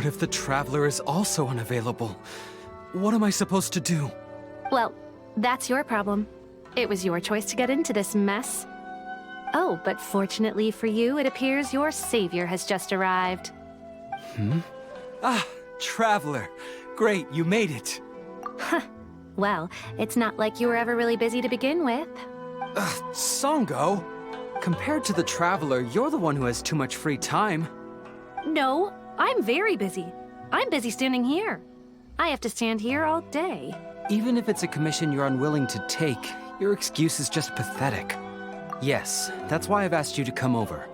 What if the Traveler is also unavailable? What am I supposed to do? Well, that's your problem. It was your choice to get into this mess. Oh, but fortunately for you, it appears your savior has just arrived. Ah, Traveler. Great, you made it. Well, it's not like you were ever really busy to begin with. Sango? Compared to the Traveler, you're the one who has too much free time. No, I'm very busy. I'm busy standing here. I have to stand here all day. Even if it's a commission you're unwilling to take, your excuse is just pathetic. Yes, that's why I've asked you to come over.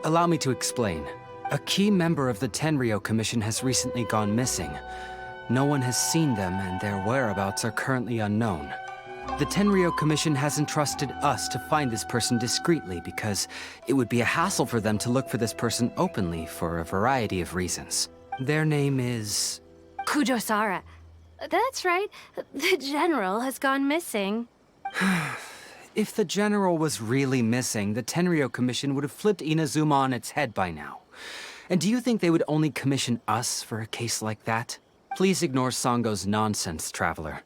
Allow me to explain. A key member of the Tenryou Commission has recently gone missing. No one has seen them, and their whereabouts are currently unknown. The Tenryou Commission has entrusted us to find this person discreetly because it would be a hassle for them to look for this person openly for a variety of reasons. Their name is... Kujosara. That's right. The General has gone missing. If the General was really missing, the Tenryou Commission would have flipped Inazuma on its head by now. And do you think they would only commission us for a case like that? Please ignore Sango's nonsense, Traveler.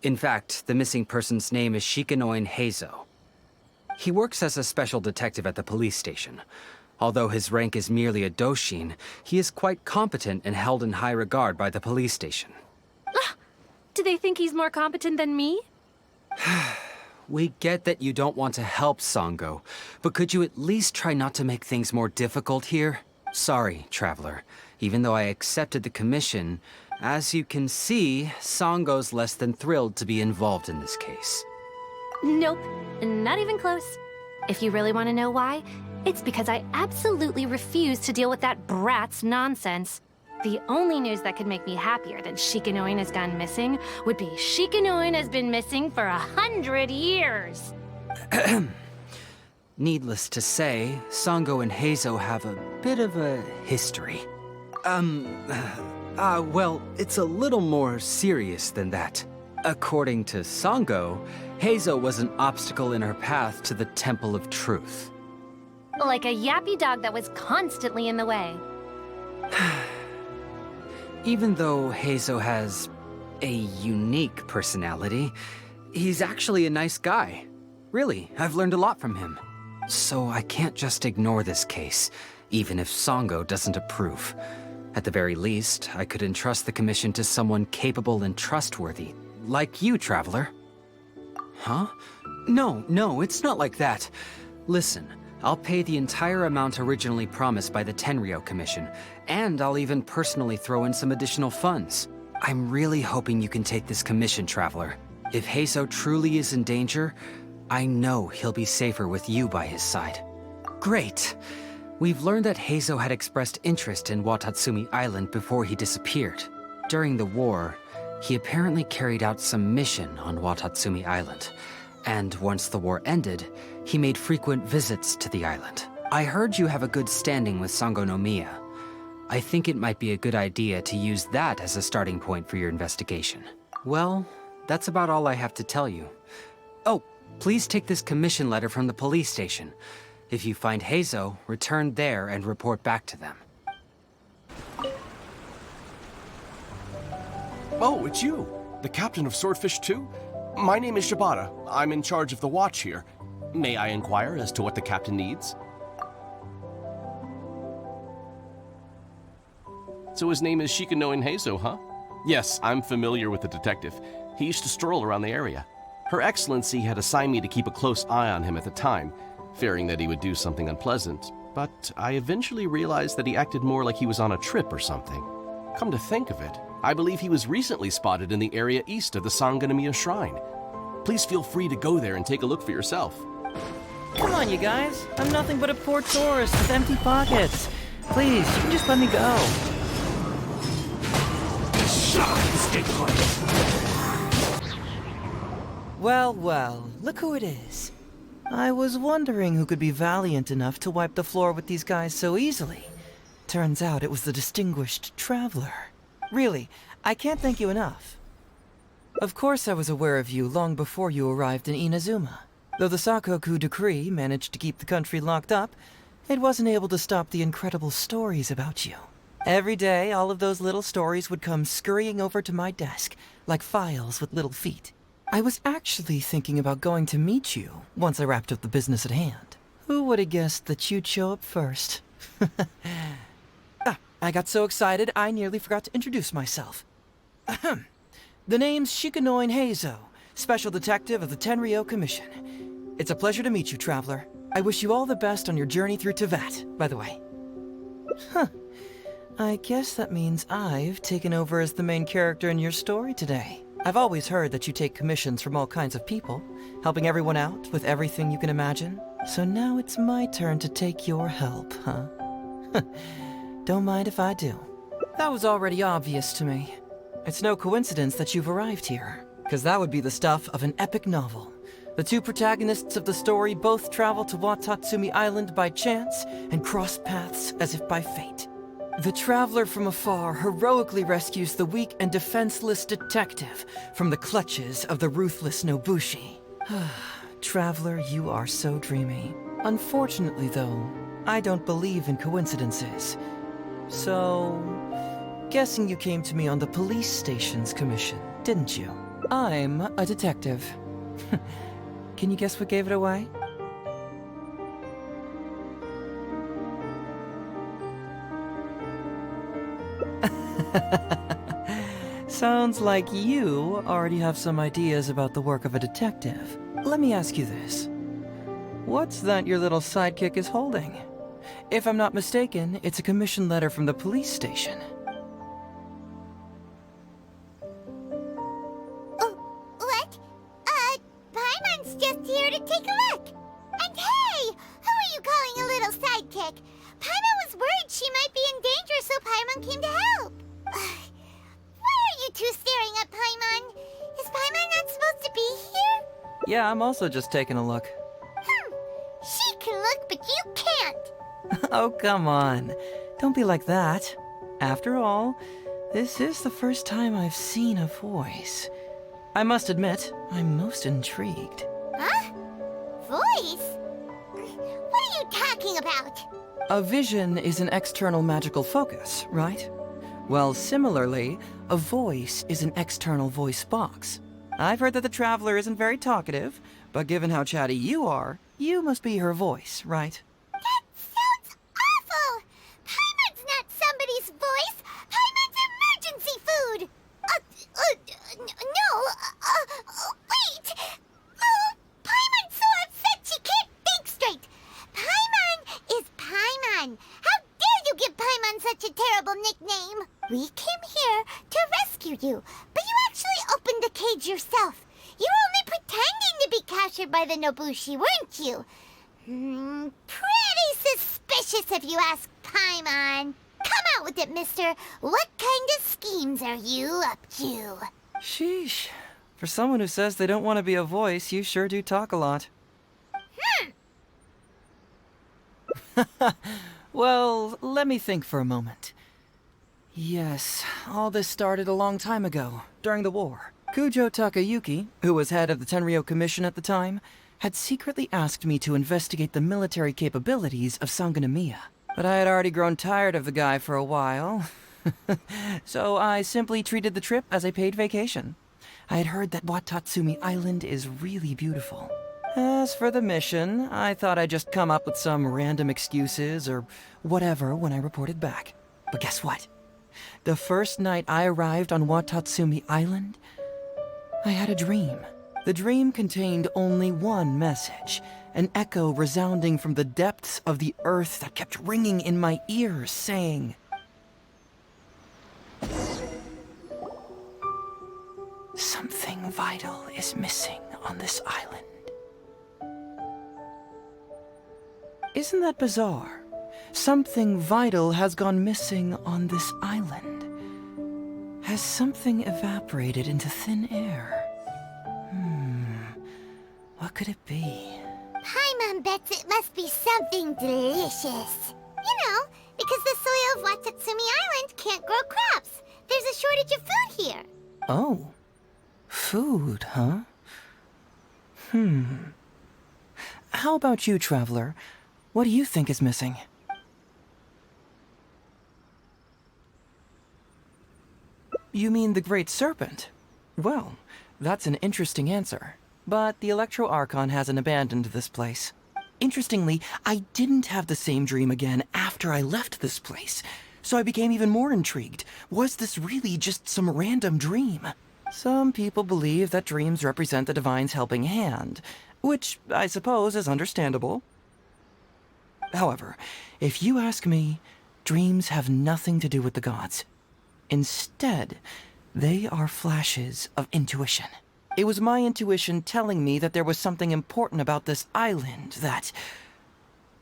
In fact, the missing person's name is Shikanoin Heizou. He works as a special detective at the police station. Although his rank is merely a doshin, he is quite competent and held in high regard by the police station. Do they think he's more competent than me? We get that you don't want to help Sango, but could you at least try not to make things more difficult here? Sorry, Traveler. Even though I accepted the commission, as you can see, Sango's less than thrilled to be involved in this case. Nope, not even close. If you really want to know why, it's because I absolutely refuse to deal with that brat's nonsense. The only news that could make me happier than Shikanoin has gone missing would be Shikanoin has been missing for 100 years. Needless to say, Sango and Heizou have a bit of a history. Well, it's a little more serious than that. According to Sango, Heizou was an obstacle in her path to the Temple of Truth. Like a yappy dog that was constantly in the way. Even though Heizou has a unique personality, he's actually a nice guy. Really, I've learned a lot from him. So I can't just ignore this case, even if Sango doesn't approve. At the very least, I could entrust the commission to someone capable and trustworthy, like you, Traveler. Huh? No, it's not like that. Listen, I'll pay the entire amount originally promised by the Tenryou Commission, and I'll even personally throw in some additional funds. I'm really hoping you can take this commission, Traveler. If Heizou truly is in danger, I know he'll be safer with you by his side. Great! We've learned that Heizou had expressed interest in Watatsumi Island before he disappeared. During the war, he apparently carried out some mission on Watatsumi Island. And once the war ended, he made frequent visits to the island. I heard you have a good standing with Sangonomiya. I think it might be a good idea to use that as a starting point for your investigation. Well, that's about all I have to tell you. Oh, please take this commission letter from the police station. If you find Heizou, return there and report back to them. Oh, it's you! The captain of Swordfish 2? My name is Shibata. I'm in charge of the watch here. May I inquire as to what the captain needs? So his name is Shikanoin Heizou, huh? Yes, I'm familiar with the detective. He used to stroll around the area. Her Excellency had assigned me to keep a close eye on him at the time, fearing that he would do something unpleasant, but I eventually realized that he acted more like he was on a trip or something. Come to think of it, I believe he was recently spotted in the area east of the Sangonomiya Shrine. Please feel free to go there and take a look for yourself. Come on, you guys. I'm nothing but a poor tourist with empty pockets. Please, you can just let me go. Well, look who it is. I was wondering who could be valiant enough to wipe the floor with these guys so easily. Turns out it was the distinguished traveler. Really, I can't thank you enough. Of course I was aware of you long before you arrived in Inazuma. Though the Sakoku decree managed to keep the country locked up, it wasn't able to stop the incredible stories about you. Every day, all of those little stories would come scurrying over to my desk, like files with little feet. I was actually thinking about going to meet you once I wrapped up the business at hand. Who would have guessed that you'd show up first? I got so excited I nearly forgot to introduce myself. Ahem. The name's Shikanoin Heizou, Special Detective of the Tenryou Commission. It's a pleasure to meet you, Traveler. I wish you all the best on your journey through Teyvat, by the way. Huh. I guess that means I've taken over as the main character in your story today. I've always heard that you take commissions from all kinds of people, helping everyone out with everything you can imagine. So now it's my turn to take your help, huh? Don't mind if I do. That was already obvious to me. It's no coincidence that you've arrived here, because that would be the stuff of an epic novel. The two protagonists of the story both travel to Watatsumi Island by chance and cross paths as if by fate. The traveler from afar heroically rescues the weak and defenseless detective from the clutches of the ruthless Nobushi. Traveler, you are so dreamy. Unfortunately, though, I don't believe in coincidences. So, guessing you came to me on the police station's commission, didn't you? I'm a detective. Can you guess what gave it away? Sounds like you already have some ideas about the work of a detective. Let me ask you this. What's that your little sidekick is holding? If I'm not mistaken, it's a commission letter from the police station. What? Paimon's just here to take a look. And hey, who are you calling a little sidekick? Paimon was worried she might be in danger, so Paimon came to help. Why are you two staring at Paimon? Is Paimon not supposed to be here? Yeah, I'm also just taking a look. She can look, but you can't. Oh, come on. Don't be like that. After all, this is the first time I've seen a voice. I must admit, I'm most intrigued. Huh? Voice? What are you talking about? A vision is an external magical focus, right? Well, similarly, a voice is an external voice box. I've heard that the Traveler isn't very talkative, but given how chatty you are, you must be her voice, right? That sounds awful! Paimon's not somebody's voice! Paimon's emergency food! Wait! Paimon's so upset she can't think straight! Paimon is Paimon! How dare you give Paimon such a terrible nickname? We came here to rescue you, but you actually opened the cage yourself. You were only pretending to be captured by the Nobushi, weren't you? Pretty suspicious if you ask Paimon. Come out with it, mister. What kind of schemes are you up to? Sheesh. For someone who says they don't want to be a voice, you sure do talk a lot. Well, let me think for a moment. Yes, all this started a long time ago, during the war. Kujo Takayuki, who was head of the Tenryou Commission at the time, had secretly asked me to investigate the military capabilities of Sangonomiya. But I had already grown tired of the guy for a while, so I simply treated the trip as a paid vacation. I had heard that Watatsumi Island is really beautiful. As for the mission, I thought I'd just come up with some random excuses or whatever when I reported back. But guess what? The first night I arrived on Watatsumi Island, I had a dream. The dream contained only one message, an echo resounding from the depths of the earth that kept ringing in my ears, saying, "Something vital is missing on this island." Isn't that bizarre? Something vital has gone missing on this island. Has something evaporated into thin air? What could it be? Paimon bets it must be something delicious. You know, because the soil of Watatsumi Island can't grow crops. There's a shortage of food here. Oh. Food, huh? How about you, Traveler? What do you think is missing? You mean the Great Serpent? Well, that's an interesting answer. But the Electro Archon hasn't abandoned this place. Interestingly, I didn't have the same dream again after I left this place. So I became even more intrigued. Was this really just some random dream? Some people believe that dreams represent the Divine's helping hand, which I suppose is understandable. However, if you ask me, dreams have nothing to do with the gods. Instead, they are flashes of intuition. It was my intuition telling me that there was something important about this island that,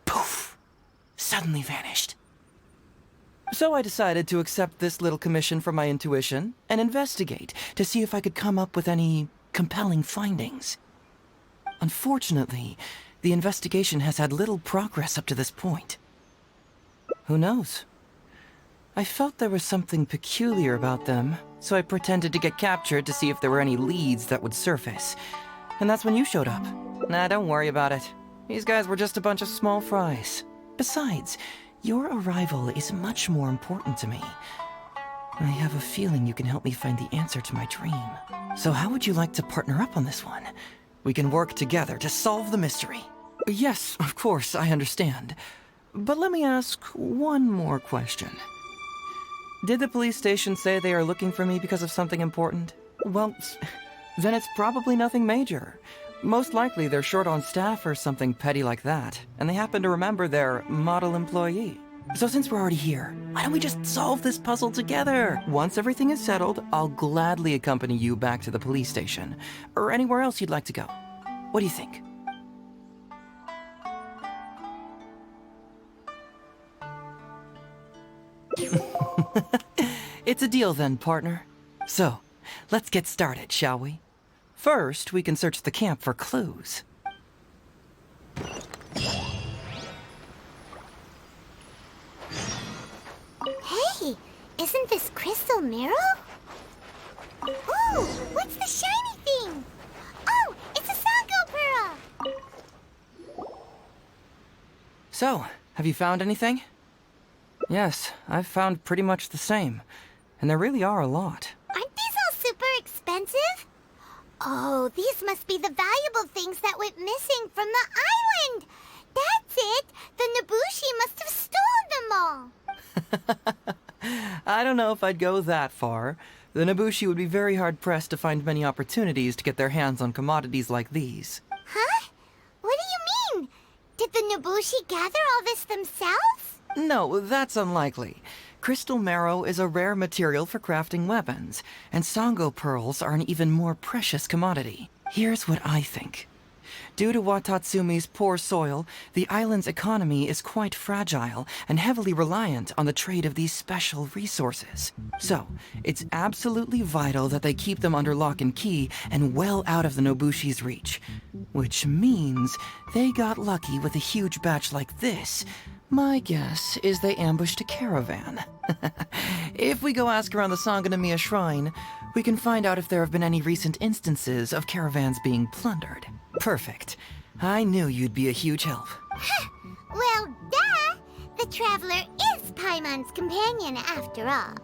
poof, suddenly vanished. So I decided to accept this little commission from my intuition and investigate to see if I could come up with any compelling findings. Unfortunately, the investigation has had little progress up to this point. Who knows? I felt there was something peculiar about them, so I pretended to get captured to see if there were any leads that would surface. And that's when you showed up. Nah, don't worry about it. These guys were just a bunch of small fries. Besides, your arrival is much more important to me. I have a feeling you can help me find the answer to my dream. So how would you like to partner up on this one? We can work together to solve the mystery. Yes, of course, I understand. But let me ask one more question. Did the police station say they are looking for me because of something important? Well, then it's probably nothing major. Most likely they're short on staff or something petty like that, and they happen to remember their model employee. So since we're already here, why don't we just solve this puzzle together? Once everything is settled, I'll gladly accompany you back to the police station, or anywhere else you'd like to go. What do you think? It's a deal then, partner. So, let's get started, shall we? First, we can search the camp for clues. Hey, isn't this crystal mirror? Ooh, what's the shiny thing? Oh, it's a Sango Pearl! So, have you found anything? Yes, I've found pretty much the same. And there really are a lot. Aren't these all super expensive? Oh, these must be the valuable things that went missing from the island! That's it! The Nobushi must have stolen them all! I don't know if I'd go that far. The Nobushi would be very hard-pressed to find many opportunities to get their hands on commodities like these. Huh? What do you mean? Did the Nobushi gather all this themselves? No, that's unlikely. Crystal marrow is a rare material for crafting weapons, and Sango pearls are an even more precious commodity. Here's what I think. Due to Watatsumi's poor soil, the island's economy is quite fragile and heavily reliant on the trade of these special resources. So, it's absolutely vital that they keep them under lock and key and well out of the Nobushi's reach. Which means they got lucky with a huge batch like this. My guess is they ambushed a caravan. If we go ask around the Sangonomiya shrine, we can find out if there have been any recent instances of caravans being plundered. Perfect. I knew you'd be a huge help. Well, duh! The Traveler is Paimon's companion after all.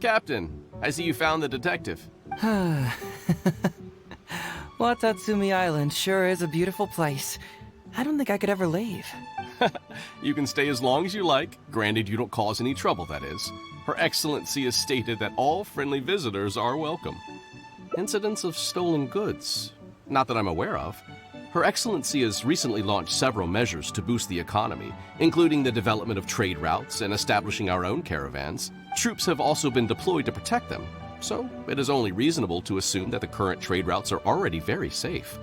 Captain, I see you found the detective. Watatsumi Island sure is a beautiful place. I don't think I could ever leave. You can stay as long as you like, granted you don't cause any trouble, that is. Her Excellency has stated that all friendly visitors are welcome. Incidents of stolen goods? Not that I'm aware of. Her Excellency has recently launched several measures to boost the economy, including the development of trade routes and establishing our own caravans. Troops have also been deployed to protect them, so it is only reasonable to assume that the current trade routes are already very safe.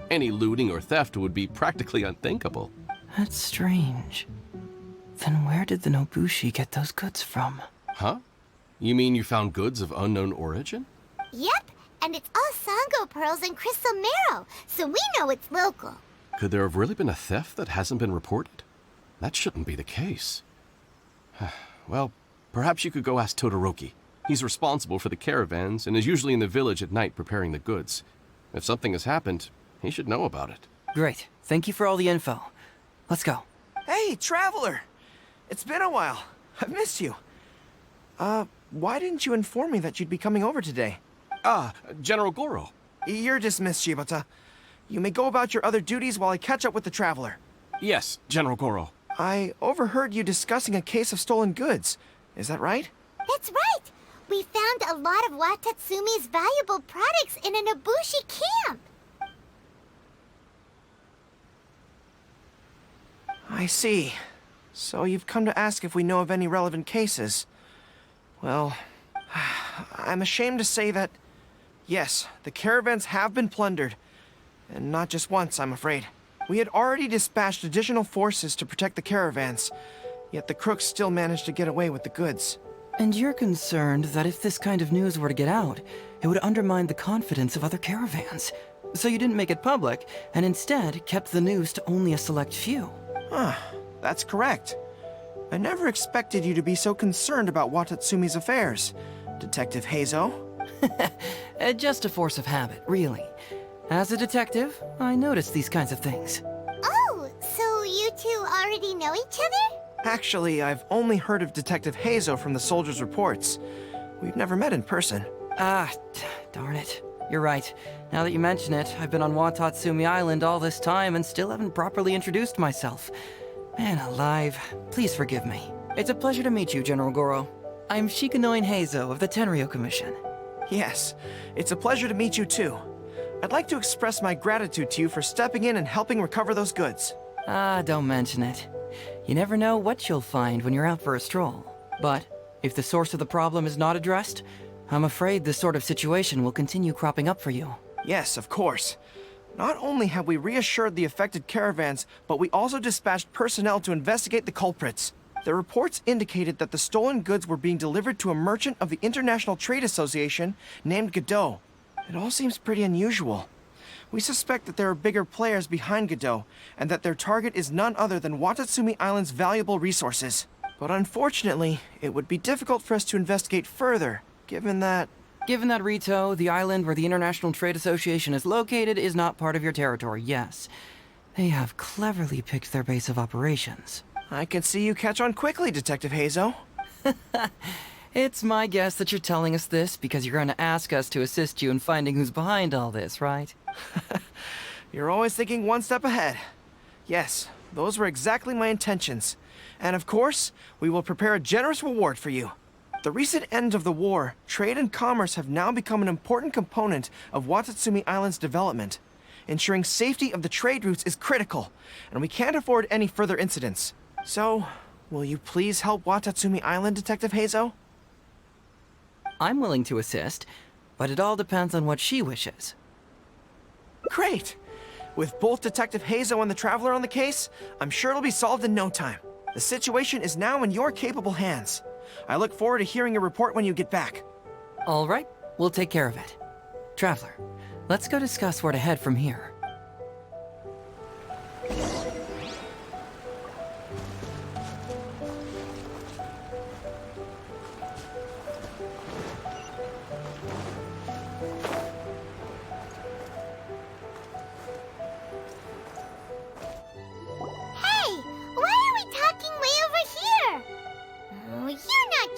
Any looting or theft would be practically unthinkable. That's strange. Then where did the Nobushi get those goods from? Huh? You mean you found goods of unknown origin? Yep, and it's all Sango pearls and crystal marrow, so we know it's local. Could there have really been a theft that hasn't been reported? That shouldn't be the case. Well, perhaps you could go ask Todoroki. He's responsible for the caravans and is usually in the village at night preparing the goods. If something has happened, he should know about it. Great. Thank you for all the info. Let's go. Hey, Traveler! It's been a while. I've missed you. Why didn't you inform me that you'd be coming over today? Ah, General Goro. You're dismissed, Shibata. You may go about your other duties while I catch up with the Traveler. Yes, General Goro. I overheard you discussing a case of stolen goods. Is that right? That's right! We found a lot of Watatsumi's valuable products in an Ibushi camp! I see. So you've come to ask if we know of any relevant cases. Well, I'm ashamed to say that, yes, the caravans have been plundered. And not just once, I'm afraid. We had already dispatched additional forces to protect the caravans, yet the crooks still managed to get away with the goods. And you're concerned that if this kind of news were to get out, it would undermine the confidence of other caravans. So you didn't make it public, and instead kept the news to only a select few. That's correct. I never expected you to be so concerned about Watatsumi's affairs, Detective Heizou. Just a force of habit, really. As a detective, I notice these kinds of things. Oh, so you two already know each other? Actually, I've only heard of Detective Heizou from the soldiers' reports. We've never met in person. Darn it. You're right. Now that you mention it, I've been on Watatsumi Island all this time and still haven't properly introduced myself. Man alive, please forgive me. It's a pleasure to meet you, General Goro. I'm Shikanoin Heizou of the Tenryo Commission. Yes, it's a pleasure to meet you too. I'd like to express my gratitude to you for stepping in and helping recover those goods. Don't mention it. You never know what you'll find when you're out for a stroll. But if the source of the problem is not addressed, I'm afraid this sort of situation will continue cropping up for you. Yes, of course. Not only have we reassured the affected caravans, but we also dispatched personnel to investigate the culprits. The reports indicated that the stolen goods were being delivered to a merchant of the International Trade Association named Godot. It all seems pretty unusual. We suspect that there are bigger players behind Godot, and that their target is none other than Watatsumi Island's valuable resources. But unfortunately, it would be difficult for us to investigate further, given that... Given that Rito, the island where the International Trade Association is located, is not part of your territory, yes. They have cleverly picked their base of operations. I can see you catch on quickly, Detective Heizou. It's my guess that you're telling us this because you're going to ask us to assist you in finding who's behind all this, right? You're always thinking one step ahead. Yes, those were exactly my intentions. And of course, we will prepare a generous reward for you. The recent end of the war, trade and commerce have now become an important component of Watatsumi Island's development. Ensuring safety of the trade routes is critical, and we can't afford any further incidents. So, will you please help Watatsumi Island, Detective Heizou? I'm willing to assist, but it all depends on what she wishes. Great! With both Detective Heizou and the Traveler on the case, I'm sure it'll be solved in no time. The situation is now in your capable hands. I look forward to hearing your report when you get back. All right, we'll take care of it. Traveler, let's go discuss where to head from here.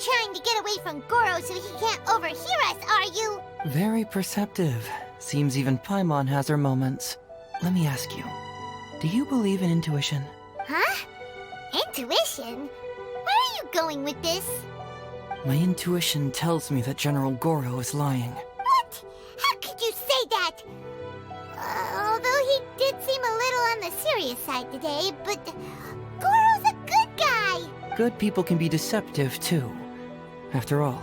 Trying to get away from Goro so he can't overhear us, are you? Very perceptive. Seems even Paimon has her moments. Let me ask you, do you believe in intuition? Huh? Intuition? Where are you going with this? My intuition tells me that General Goro is lying. What? How could you say that? Although he did seem a little on the serious side today, but Goro's a good guy. Good people can be deceptive, too. After all,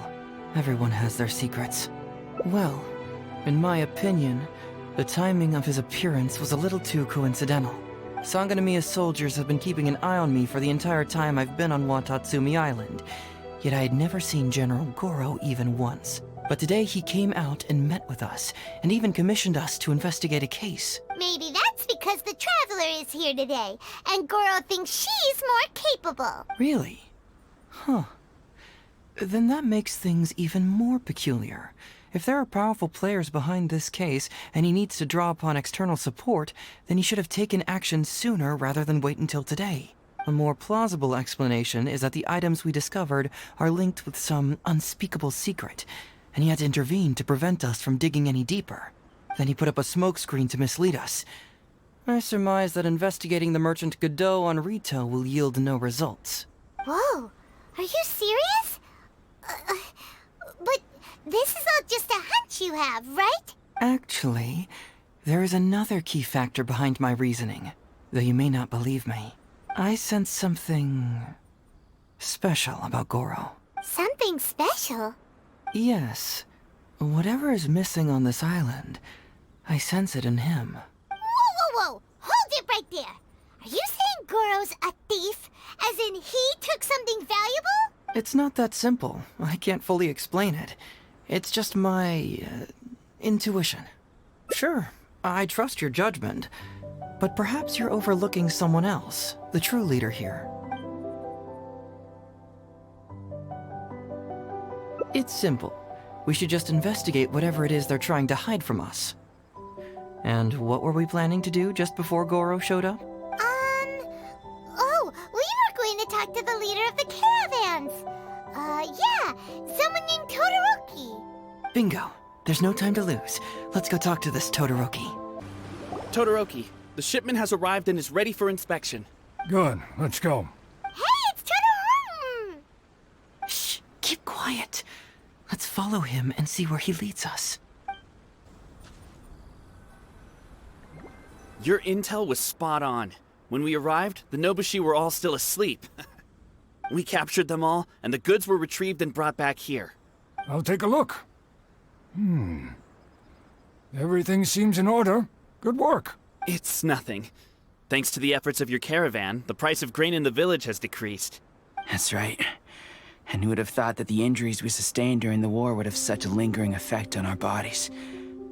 everyone has their secrets. Well, in my opinion, the timing of his appearance was a little too coincidental. Sangonomiya's soldiers have been keeping an eye on me for the entire time I've been on Watatsumi Island, yet I had never seen General Goro even once. But today he came out and met with us, and even commissioned us to investigate a case. Maybe that's because the Traveler is here today, and Goro thinks she's more capable. Really? Huh. Then that makes things even more peculiar. If there are powerful players behind this case, and he needs to draw upon external support, then he should have taken action sooner rather than wait until today. A more plausible explanation is that the items we discovered are linked with some unspeakable secret, and he had to intervene to prevent us from digging any deeper. Then he put up a smokescreen to mislead us. I surmise that investigating the merchant Godot on Rito will yield no results. Whoa, are you serious? But this is all just a hunch you have, right? Actually, there is another key factor behind my reasoning, though you may not believe me. I sense something special about Goro. Something special? Yes. Whatever is missing on this island, I sense it in him. Whoa! Hold it right there! Are you saying Goro's a thief? As in he took something valuable? It's not that simple. I can't fully explain it. It's just my intuition. Sure, I trust your judgment, but perhaps you're overlooking someone else, the true leader here. It's simple. We should just investigate whatever it is they're trying to hide from us. And what were we planning to do just before Goro showed up? Oh, we were going to talk to the leader of the caravans. Yeah, someone named Todoroki. Bingo. There's no time to lose. Let's go talk to this Todoroki. Todoroki, the shipment has arrived and is ready for inspection. Good, let's go. Hey, it's Todoroki! Shh, keep quiet. Let's follow him and see where he leads us. Your intel was spot on. When we arrived, the Nobushi were all still asleep. We captured them all, and the goods were retrieved and brought back here. I'll take a look. Everything seems in order. Good work. It's nothing. Thanks to the efforts of your caravan, the price of grain in the village has decreased. That's right. And who would have thought that the injuries we sustained during the war would have such a lingering effect on our bodies?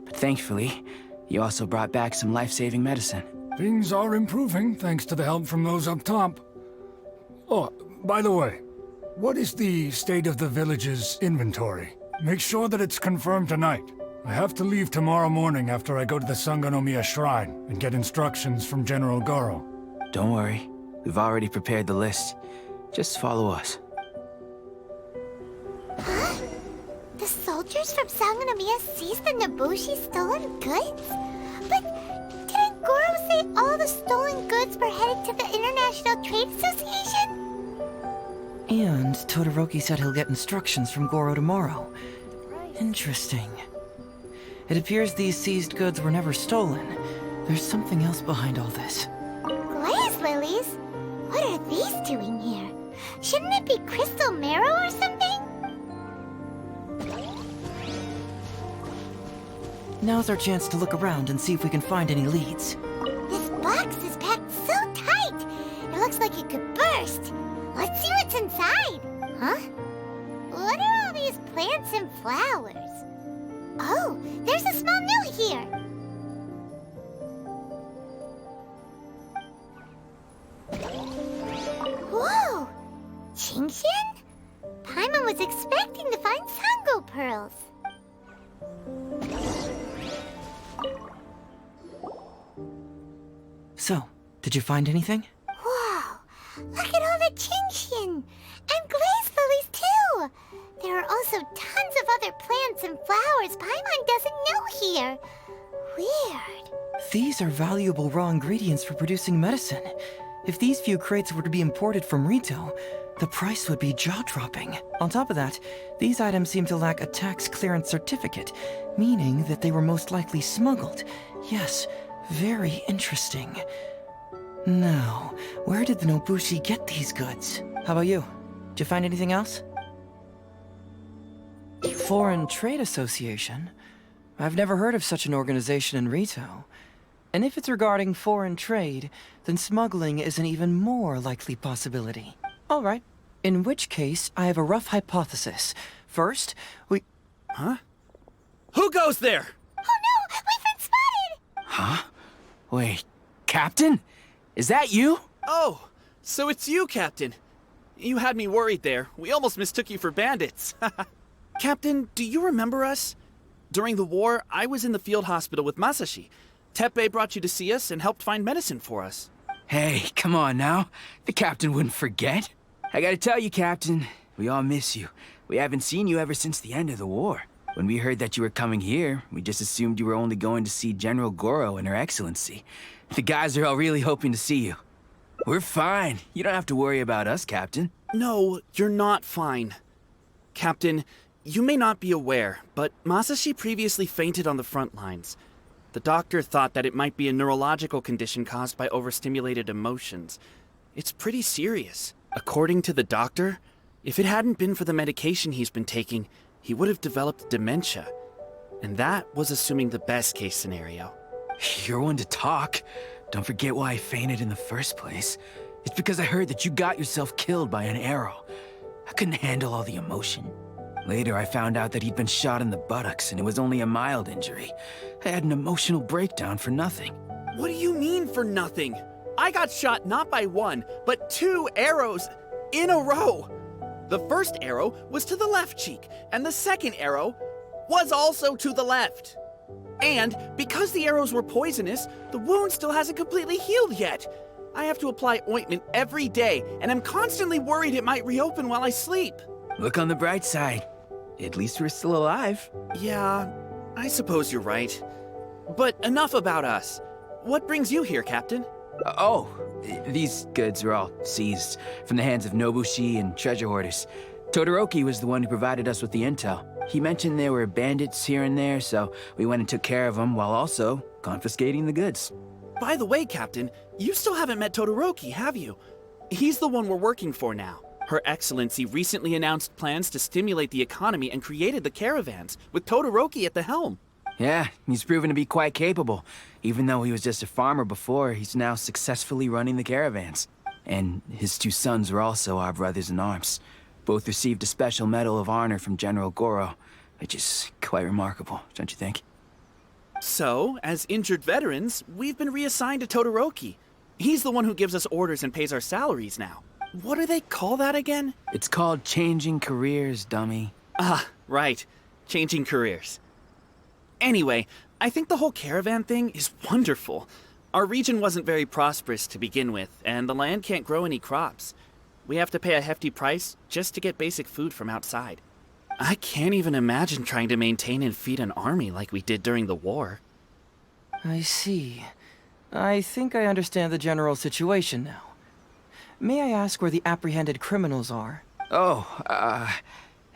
But thankfully, you also brought back some life-saving medicine. Things are improving thanks to the help from those up top. Oh, by the way, what is the state of the village's inventory? Make sure that it's confirmed tonight. I have to leave tomorrow morning after I go to the Sangonomiya shrine and get instructions from General Goro. Don't worry. We've already prepared the list. Just follow us. Huh? The soldiers from Sangonomiya seized the Nobushi stolen goods? But didn't Goro say all the stolen goods were headed to the International Trade Association? And Todoroki said he'll get instructions from Goro tomorrow. Interesting. It appears these seized goods were never stolen. There's something else behind all this. Glaze lilies? What are these doing here? Shouldn't it be crystal marrow or something? Now's our chance to look around and see if we can find any leads. This box is packed so tight. It looks like it could burst. Let's see what's inside. Huh? What are all these plants and flowers? Oh, there's a small note here. Whoa! Chingshin? Paimon was expecting to find Sango pearls. So, did you find anything? Whoa! Look at all the Chingshin! And glaze lilies, too! There are also tons of other plants and flowers Paimon doesn't know here. Weird. These are valuable raw ingredients for producing medicine. If these few crates were to be imported from Rito, the price would be jaw-dropping. On top of that, these items seem to lack a tax clearance certificate, meaning that they were most likely smuggled. Yes, very interesting. Now, where did the Nobushi get these goods? How about you? Did you find anything else? Foreign Trade Association? I've never heard of such an organization in Rito. And if it's regarding foreign trade, then smuggling is an even more likely possibility. All right. In which case, I have a rough hypothesis. First, Huh? Who goes there? Oh no! We've been spotted! Huh? Wait, Captain? Is that you? Oh, so it's you, Captain. You had me worried there. We almost mistook you for bandits. Captain, do you remember us? During the war, I was in the field hospital with Masashi. Teppei brought you to see us and helped find medicine for us. Hey, come on now. The captain wouldn't forget. I gotta tell you, Captain, we all miss you. We haven't seen you ever since the end of the war. When we heard that you were coming here, we just assumed you were only going to see General Goro and Her Excellency. The guys are all really hoping to see you. We're fine. You don't have to worry about us, Captain. No, you're not fine. Captain, you may not be aware, but Masashi previously fainted on the front lines. The doctor thought that it might be a neurological condition caused by overstimulated emotions. It's pretty serious. According to the doctor, if it hadn't been for the medication he's been taking, he would have developed dementia. And that was assuming the best case scenario. You're one to talk. Don't forget why I fainted in the first place. It's because I heard that you got yourself killed by an arrow. I couldn't handle all the emotion. Later, I found out that he'd been shot in the buttocks and it was only a mild injury. I had an emotional breakdown for nothing. What do you mean for nothing? I got shot not by one, but 2 arrows in a row. The first arrow was to the left cheek, and the second arrow was also to the left. And because the arrows were poisonous, the wound still hasn't completely healed yet. I have to apply ointment every day, and I'm constantly worried it might reopen while I sleep. Look on the bright side. At least we're still alive. Yeah, I suppose you're right. But enough about us. What brings you here, Captain? These goods were all seized from the hands of Nobushi and treasure hoarders. Todoroki was the one who provided us with the intel. He mentioned there were bandits here and there, so we went and took care of them while also confiscating the goods. By the way, Captain, you still haven't met Todoroki, have you? He's the one we're working for now. Her Excellency recently announced plans to stimulate the economy and created the caravans, with Todoroki at the helm. Yeah, he's proven to be quite capable. Even though he was just a farmer before, he's now successfully running the caravans. And his 2 sons were also our brothers in arms. Both received a special medal of honor from General Goro, which is quite remarkable, don't you think? So, as injured veterans, we've been reassigned to Todoroki. He's the one who gives us orders and pays our salaries now. What do they call that again? It's called changing careers, dummy. Ah, right. Changing careers. Anyway, I think the whole caravan thing is wonderful. Our region wasn't very prosperous to begin with, and the land can't grow any crops. We have to pay a hefty price just to get basic food from outside. I can't even imagine trying to maintain and feed an army like we did during the war. I see. I think I understand the general situation now. May I ask where the apprehended criminals are?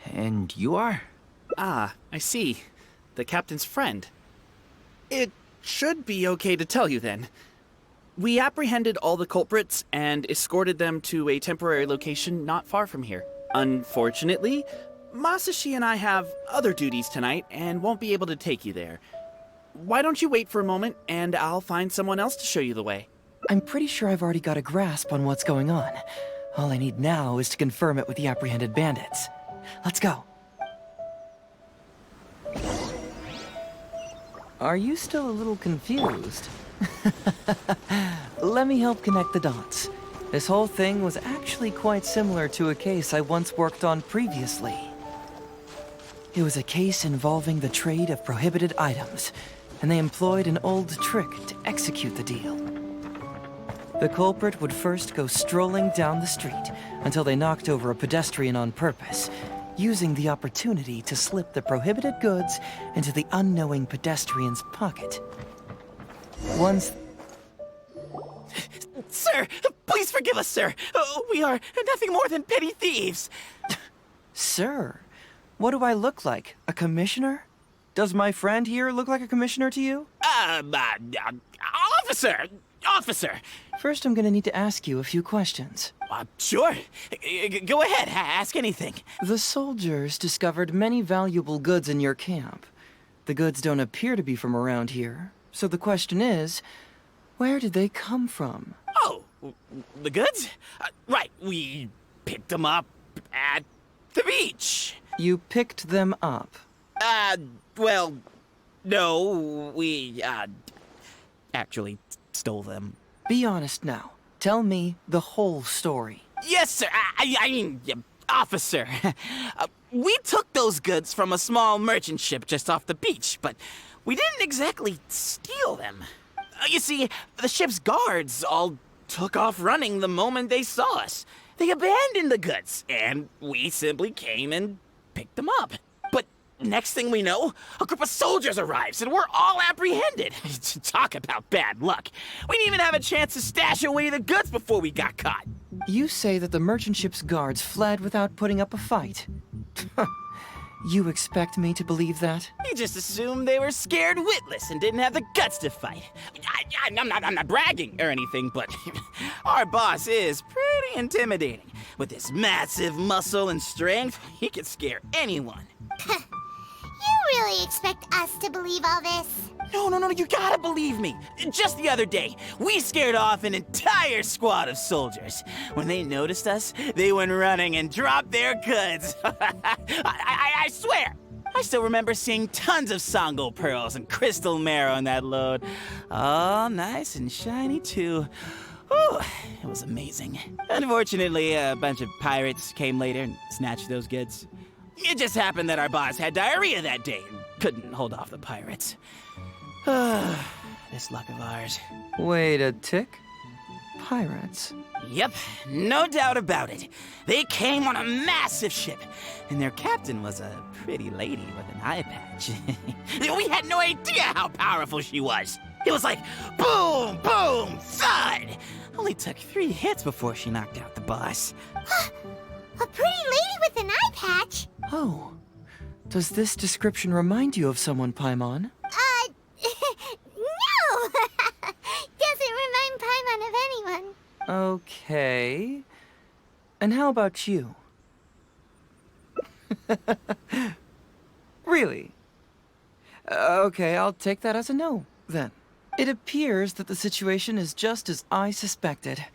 And you are? Ah, I see. The captain's friend. It should be okay to tell you then. We apprehended all the culprits and escorted them to a temporary location not far from here. Unfortunately, Masashi and I have other duties tonight and won't be able to take you there. Why don't you wait for a moment and I'll find someone else to show you the way. I'm pretty sure I've already got a grasp on what's going on. All I need now is to confirm it with the apprehended bandits. Let's go. Are you still a little confused? Let me help connect the dots. This whole thing was actually quite similar to a case I once worked on previously. It was a case involving the trade of prohibited items, and they employed an old trick to execute the deal. The culprit would first go strolling down the street until they knocked over a pedestrian on purpose, using the opportunity to slip the prohibited goods into the unknowing pedestrian's pocket. Once... Sir, please forgive us, sir. We are nothing more than petty thieves. Sir, what do I look like? A commissioner? Does my friend here look like a commissioner to you? Officer! First, I'm gonna need to ask you a few questions. Sure. Go ahead, ask anything. The soldiers discovered many valuable goods in your camp. The goods don't appear to be from around here, so the question is, where did they come from? Oh, the goods? Right, we picked them up at the beach. You picked them up? Well, no, we, actually stole them. Be honest now. Tell me the whole story. Yes, sir. I mean, officer. We took those goods from a small merchant ship just off the beach, but we didn't exactly steal them. You see, the ship's guards all took off running the moment they saw us. They abandoned the goods, and we simply came and picked them up. But next thing we know, a group of soldiers arrives, and we're all apprehended. Talk about bad luck. We didn't even have a chance to stash away the goods before we got caught. You say that the merchant ship's guards fled without putting up a fight. You expect me to believe that? We just assumed they were scared witless and didn't have the guts to fight. I'm not bragging or anything, but our boss is pretty intimidating. With his massive muscle and strength, he could scare anyone. You really expect us to believe all this? No, you gotta believe me. Just the other day, we scared off an entire squad of soldiers. When they noticed us, they went running and dropped their goods. I swear, I still remember seeing tons of Sango pearls and crystal marrow in that load. All nice and shiny, too. Whew, it was amazing. Unfortunately, a bunch of pirates came later and snatched those goods. It just happened that our boss had diarrhea that day and couldn't hold off the pirates. This luck of ours. Wait a tick. Pirates? Yep, no doubt about it. They came on a massive ship, and their captain was a pretty lady with an eye patch. We had no idea how powerful she was. It was like boom, boom, thud. Only took 3 hits before she knocked out the boss. A pretty lady with an eye patch? Oh. Does this description remind you of someone, Paimon? No! Doesn't remind Paimon of anyone. Okay. And how about you? Really? Okay, I'll take that as a no, then. It appears that the situation is just as I suspected.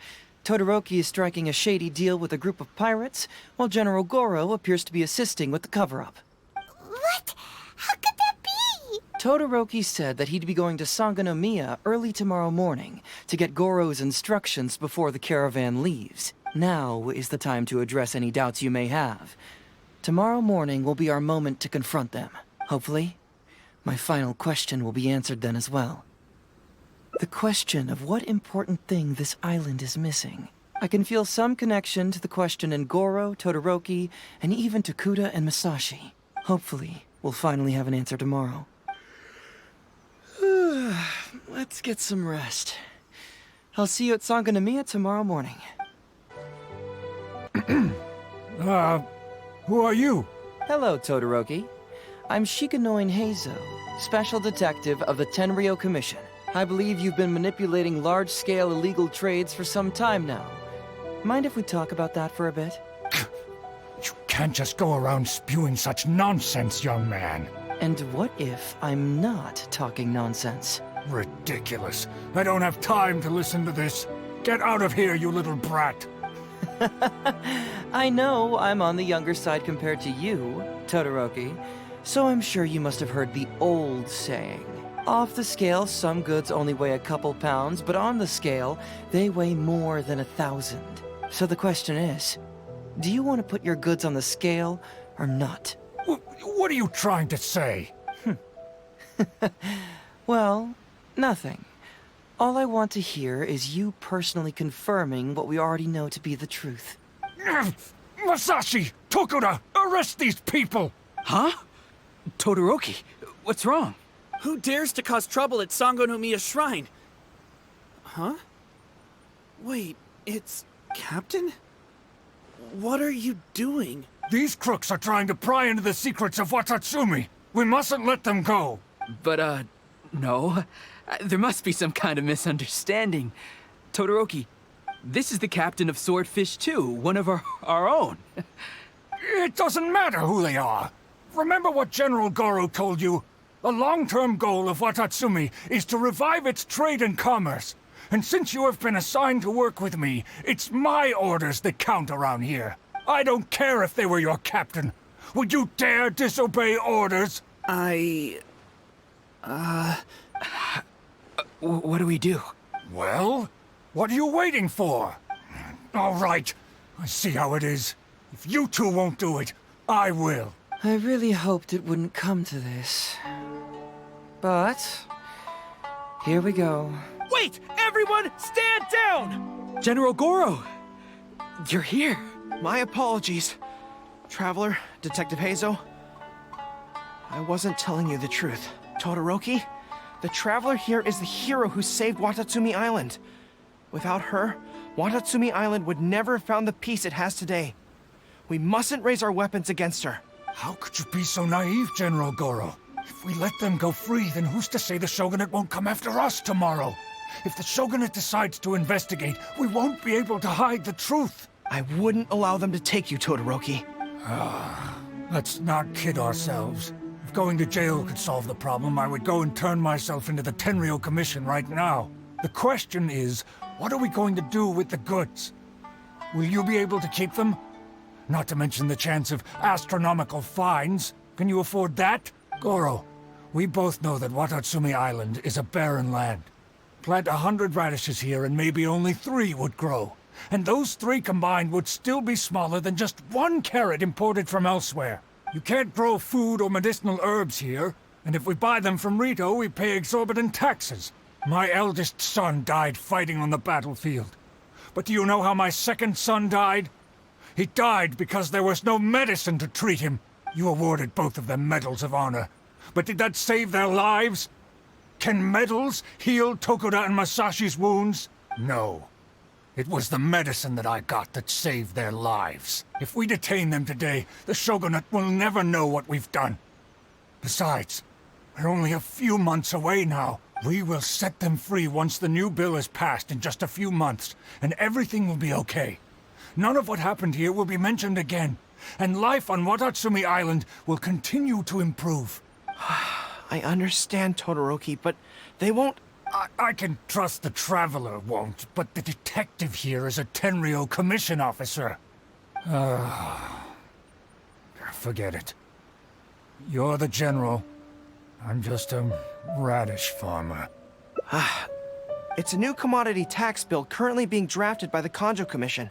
Todoroki is striking a shady deal with a group of pirates, while General Goro appears to be assisting with the cover-up. What? How could that be? Todoroki said that he'd be going to Sangonomiya early tomorrow morning to get Goro's instructions before the caravan leaves. Now is the time to address any doubts you may have. Tomorrow morning will be our moment to confront them. Hopefully, my final question will be answered then as well. The question of what important thing this island is missing. I can feel some connection to the question in Goro, Todoroki, and even to Kuda and Masashi. Hopefully, we'll finally have an answer tomorrow. Let's get some rest. I'll see you at Sangonomiya tomorrow morning. Who are you? Hello, Todoroki. I'm Shikanoin Heizou, Special Detective of the Tenryou Commission. I believe you've been manipulating large-scale illegal trades for some time now. Mind if we talk about that for a bit? You can't just go around spewing such nonsense, young man. And what if I'm not talking nonsense? Ridiculous. I don't have time to listen to this. Get out of here, you little brat. I know I'm on the younger side compared to you, Todoroki, so I'm sure you must have heard the old saying. Off the scale, some goods only weigh a couple pounds, but on the scale, they weigh more than 1,000. So the question is, do you want to put your goods on the scale or not? What are you trying to say? Well, nothing. All I want to hear is you personally confirming what we already know to be the truth. Masashi! Tokuda! Arrest these people! Huh? Todoroki, what's wrong? Who dares to cause trouble at Sangonomiya Shrine? Huh? Wait, it's Captain? What are you doing? These crooks are trying to pry into the secrets of Watatsumi. We mustn't let them go. But, no. There must be some kind of misunderstanding. Todoroki, this is the captain of Swordfish 2, one of our own. It doesn't matter who they are. Remember what General Goro told you? The long-term goal of Watatsumi is to revive its trade and commerce. And since you have been assigned to work with me, it's my orders that count around here. I don't care if they were your captain. Would you dare disobey orders? What do we do? Well, what are you waiting for? All right, I see how it is. If you two won't do it, I will. I really hoped it wouldn't come to this. But here we go. Wait! Everyone, stand down! General Goro! You're here. My apologies. Traveler, Detective Heizou. I wasn't telling you the truth. Todoroki, the Traveler here is the hero who saved Watatsumi Island. Without her, Watatsumi Island would never have found the peace it has today. We mustn't raise our weapons against her. How could you be so naive, General Goro? If we let them go free, then who's to say the Shogunate won't come after us tomorrow? If the Shogunate decides to investigate, we won't be able to hide the truth. I wouldn't allow them to take you, Todoroki. Let's not kid ourselves. If going to jail could solve the problem, I would go and turn myself into the Tenryou Commission right now. The question is, what are we going to do with the goods? Will you be able to keep them? Not to mention the chance of astronomical fines. Can you afford that? Goro, we both know that Watatsumi Island is a barren land. Plant 100 radishes here and maybe only 3 would grow. And those 3 combined would still be smaller than just 1 carrot imported from elsewhere. You can't grow food or medicinal herbs here, and if we buy them from Rito, we pay exorbitant taxes. My eldest son died fighting on the battlefield. But do you know how my second son died? He died because there was no medicine to treat him. You awarded both of them medals of honor. But did that save their lives? Can medals heal Tokuda and Masashi's wounds? No. It was the medicine that I got that saved their lives. If we detain them today, the Shogunate will never know what we've done. Besides, we're only a few months away now. We will set them free once the new bill is passed in just a few months, and everything will be okay. None of what happened here will be mentioned again, and life on Watatsumi Island will continue to improve. I understand, Todoroki, but they won't... I can trust the Traveler won't, but the detective here is a Tenryou Commission officer. Forget it. You're the general. I'm just a radish farmer. It's a new commodity tax bill currently being drafted by the Kanjo Commission.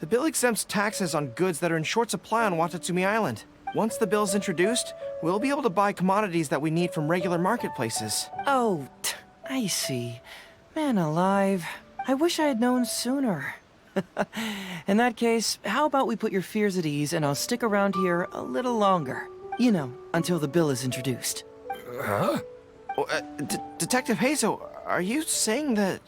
The bill exempts taxes on goods that are in short supply on Watatsumi Island. Once the bill's introduced, we'll be able to buy commodities that we need from regular marketplaces. Oh, I see. Man alive. I wish I had known sooner. In that case, how about we put your fears at ease and I'll stick around here a little longer. You know, until the bill is introduced. Huh? Detective Heizou, are you saying that...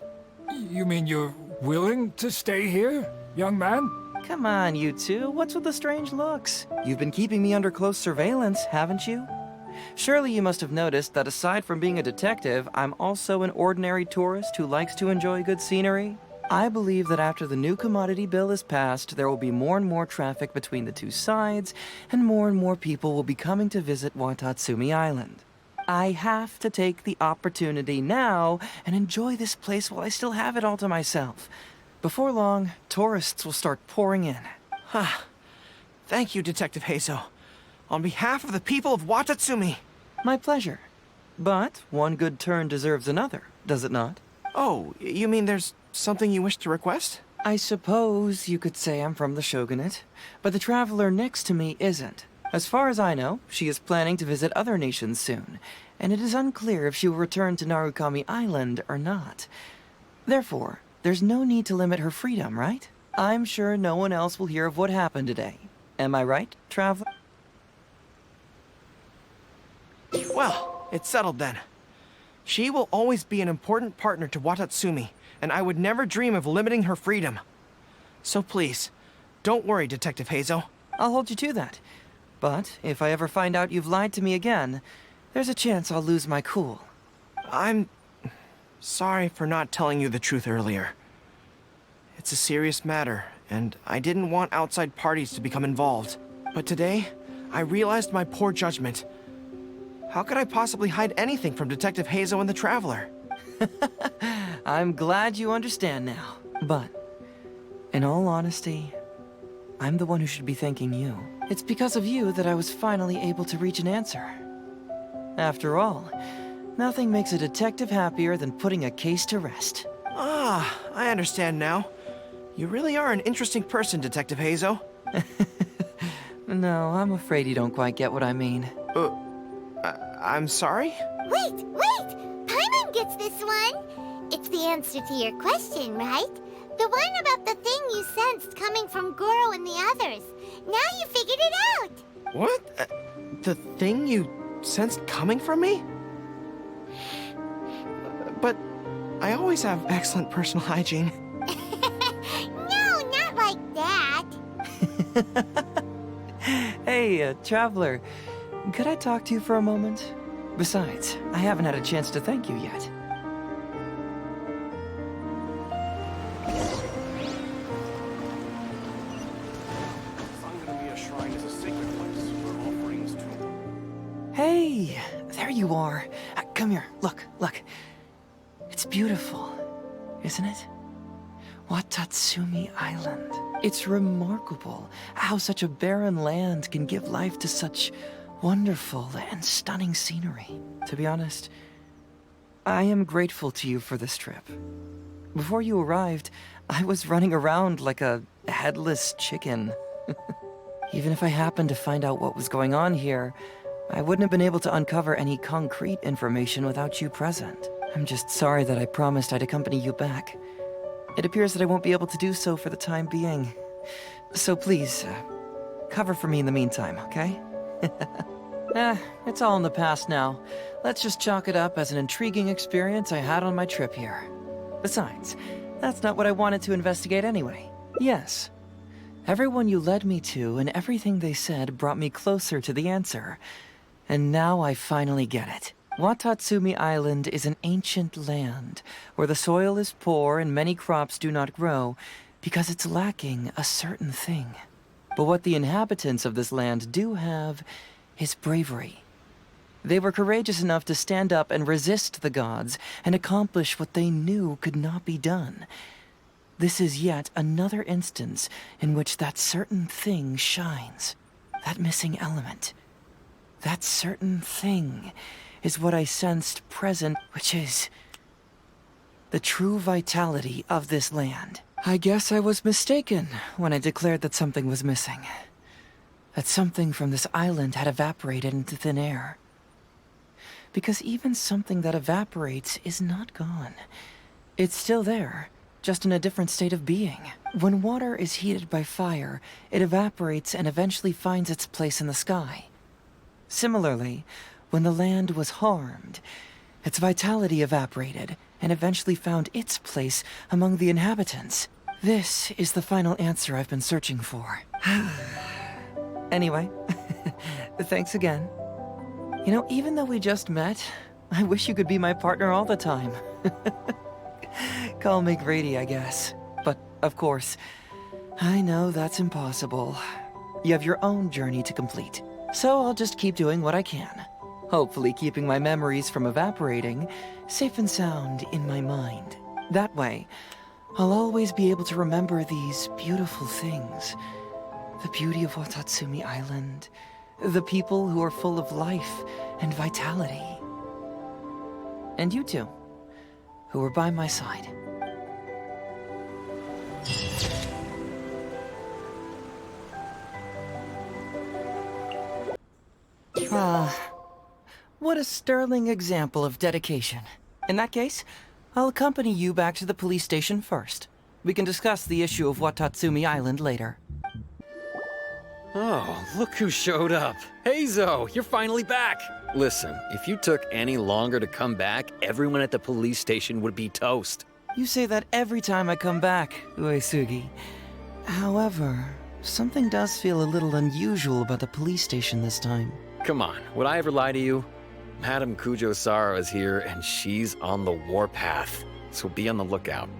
You mean you're willing to stay here, young man? Come on, you two. What's with the strange looks? You've been keeping me under close surveillance, haven't you? Surely you must have noticed that aside from being a detective, I'm also an ordinary tourist who likes to enjoy good scenery. I believe that after the new commodity bill is passed, there will be more and more traffic between the two sides, and more people will be coming to visit Watatsumi Island. I have to take the opportunity now and enjoy this place while I still have it all to myself. Before long, tourists will start pouring in. Thank you, Detective Heizou. On behalf of the people of Watatsumi. My pleasure. But one good turn deserves another, does it not? Oh, you mean there's something you wish to request? I suppose you could say I'm from the Shogunate, but the traveler next to me isn't. As far as I know, she is planning to visit other nations soon, and it is unclear if she will return to Narukami Island or not. Therefore, there's no need to limit her freedom, right? I'm sure no one else will hear of what happened today. Am I right, traveler? Well, it's settled then. She will always be an important partner to Watatsumi, and I would never dream of limiting her freedom. So please, don't worry, Detective Heizou. I'll hold you to that. But if I ever find out you've lied to me again, there's a chance I'll lose my cool. I'm sorry for not telling you the truth earlier. It's a serious matter, and I didn't want outside parties to become involved. But today, I realized my poor judgment. How could I possibly hide anything from Detective Heizou and the Traveler? I'm glad you understand now. But, in all honesty, I'm the one who should be thanking you. It's because of you that I was finally able to reach an answer. After all, nothing makes a detective happier than putting a case to rest. I understand now. You really are an interesting person, Detective Heizou. No, I'm afraid you don't quite get what I mean. I'm sorry? Wait! Paimon gets this one! It's the answer to your question, right? The one about the thing you sensed coming from Goro and the others. Now you figured it out! What? The thing you sensed coming from me? But I always have excellent personal hygiene. No, not like that. Hey, Traveler. Could I talk to you for a moment? Besides, I haven't had a chance to thank you yet. Sangonomiya Shrine is a sacred place where offerings to... Hey, there you are. Come here, look. It's beautiful, isn't it? Watatsumi Island. It's remarkable how such a barren land can give life to such wonderful and stunning scenery. To be honest, I am grateful to you for this trip. Before you arrived, I was running around like a headless chicken. Even if I happened to find out what was going on here, I wouldn't have been able to uncover any concrete information without you present. I'm just sorry that I promised I'd accompany you back. It appears that I won't be able to do so for the time being. So please, cover for me in the meantime, okay? It's all in the past now. Let's just chalk it up as an intriguing experience I had on my trip here. Besides, that's not what I wanted to investigate anyway. Yes, everyone you led me to and everything they said brought me closer to the answer. And now I finally get it. Watatsumi Island is an ancient land where the soil is poor and many crops do not grow because it's lacking a certain thing. But what the inhabitants of this land do have is bravery. They were courageous enough to stand up and resist the gods and accomplish what they knew could not be done. This is yet another instance in which that certain thing shines. That missing element. That certain thing is what I sensed present, which is the true vitality of this land. I guess I was mistaken when I declared that something was missing. That something from this island had evaporated into thin air. Because even something that evaporates is not gone. It's still there, just in a different state of being. When water is heated by fire, it evaporates and eventually finds its place in the sky. Similarly, when the land was harmed, its vitality evaporated and eventually found its place among the inhabitants. This is the final answer I've been searching for. Anyway, thanks again. You know, even though we just met, I wish you could be my partner all the time. Call me Grady, I guess. But, of course, I know that's impossible. You have your own journey to complete. So I'll just keep doing what I can. Hopefully keeping my memories from evaporating safe and sound in my mind. That way, I'll always be able to remember these beautiful things. The beauty of Watatsumi Island. The people who are full of life and vitality. And you two, who were by my side. What a sterling example of dedication. In that case, I'll accompany you back to the police station first. We can discuss the issue of Watatsumi Island later. Oh, look who showed up. Heizou, you're finally back. Listen, if you took any longer to come back, everyone at the police station would be toast. You say that every time I come back, Uesugi. However, something does feel a little unusual about the police station this time. Come on, would I ever lie to you? Madame Kujo-Sara is here, and she's on the warpath, so be on the lookout.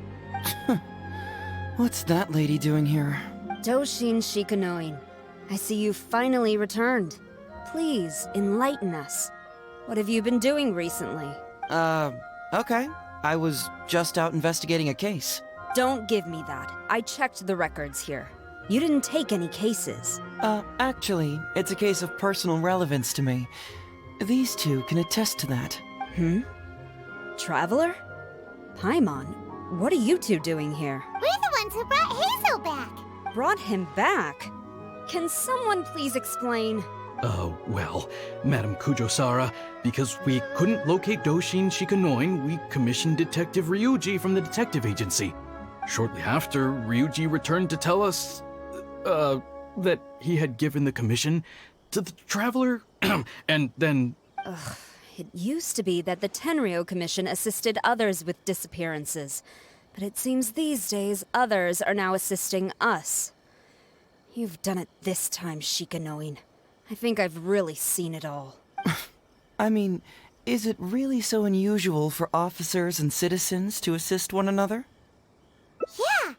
What's that lady doing here? Doshin Shikanoin, I see you finally returned. Please, enlighten us. What have you been doing recently? Okay. I was just out investigating a case. Don't give me that. I checked the records here. You didn't take any cases. Actually, it's a case of personal relevance to me. These two can attest to that. Traveler? Paimon, what are you two doing here? We're the ones who brought Heizou back. Brought him back? Can someone please explain? Well, Madame Kujo-Sara, because we couldn't locate Doshin Shikanoin, we commissioned Detective Ryuuji from the detective agency. Shortly after, Ryuuji returned to tell us, that he had given the commission to the Traveler, and then... Ugh, it used to be that the Tenryou Commission assisted others with disappearances, but it seems these days others are now assisting us. You've done it this time, Shikanoin. I think I've really seen it all. I mean, is it really so unusual for officers and citizens to assist one another? Yeah,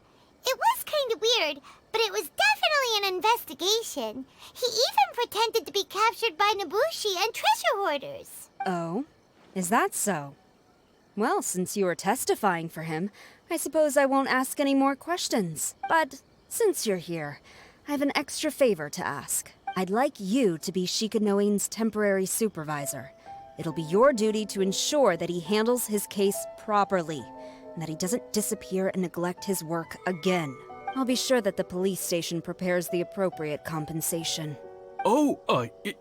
it was kind of weird, but it was definitely an investigation. He even pretended to be captured by Nobushi and treasure hoarders. Oh? Is that so? Well, since you are testifying for him, I suppose I won't ask any more questions. But since you're here, I have an extra favor to ask. I'd like you to be Shikanoin's temporary supervisor. It'll be your duty to ensure that he handles his case properly, and that he doesn't disappear and neglect his work again. I'll be sure that the police station prepares the appropriate compensation. Oh,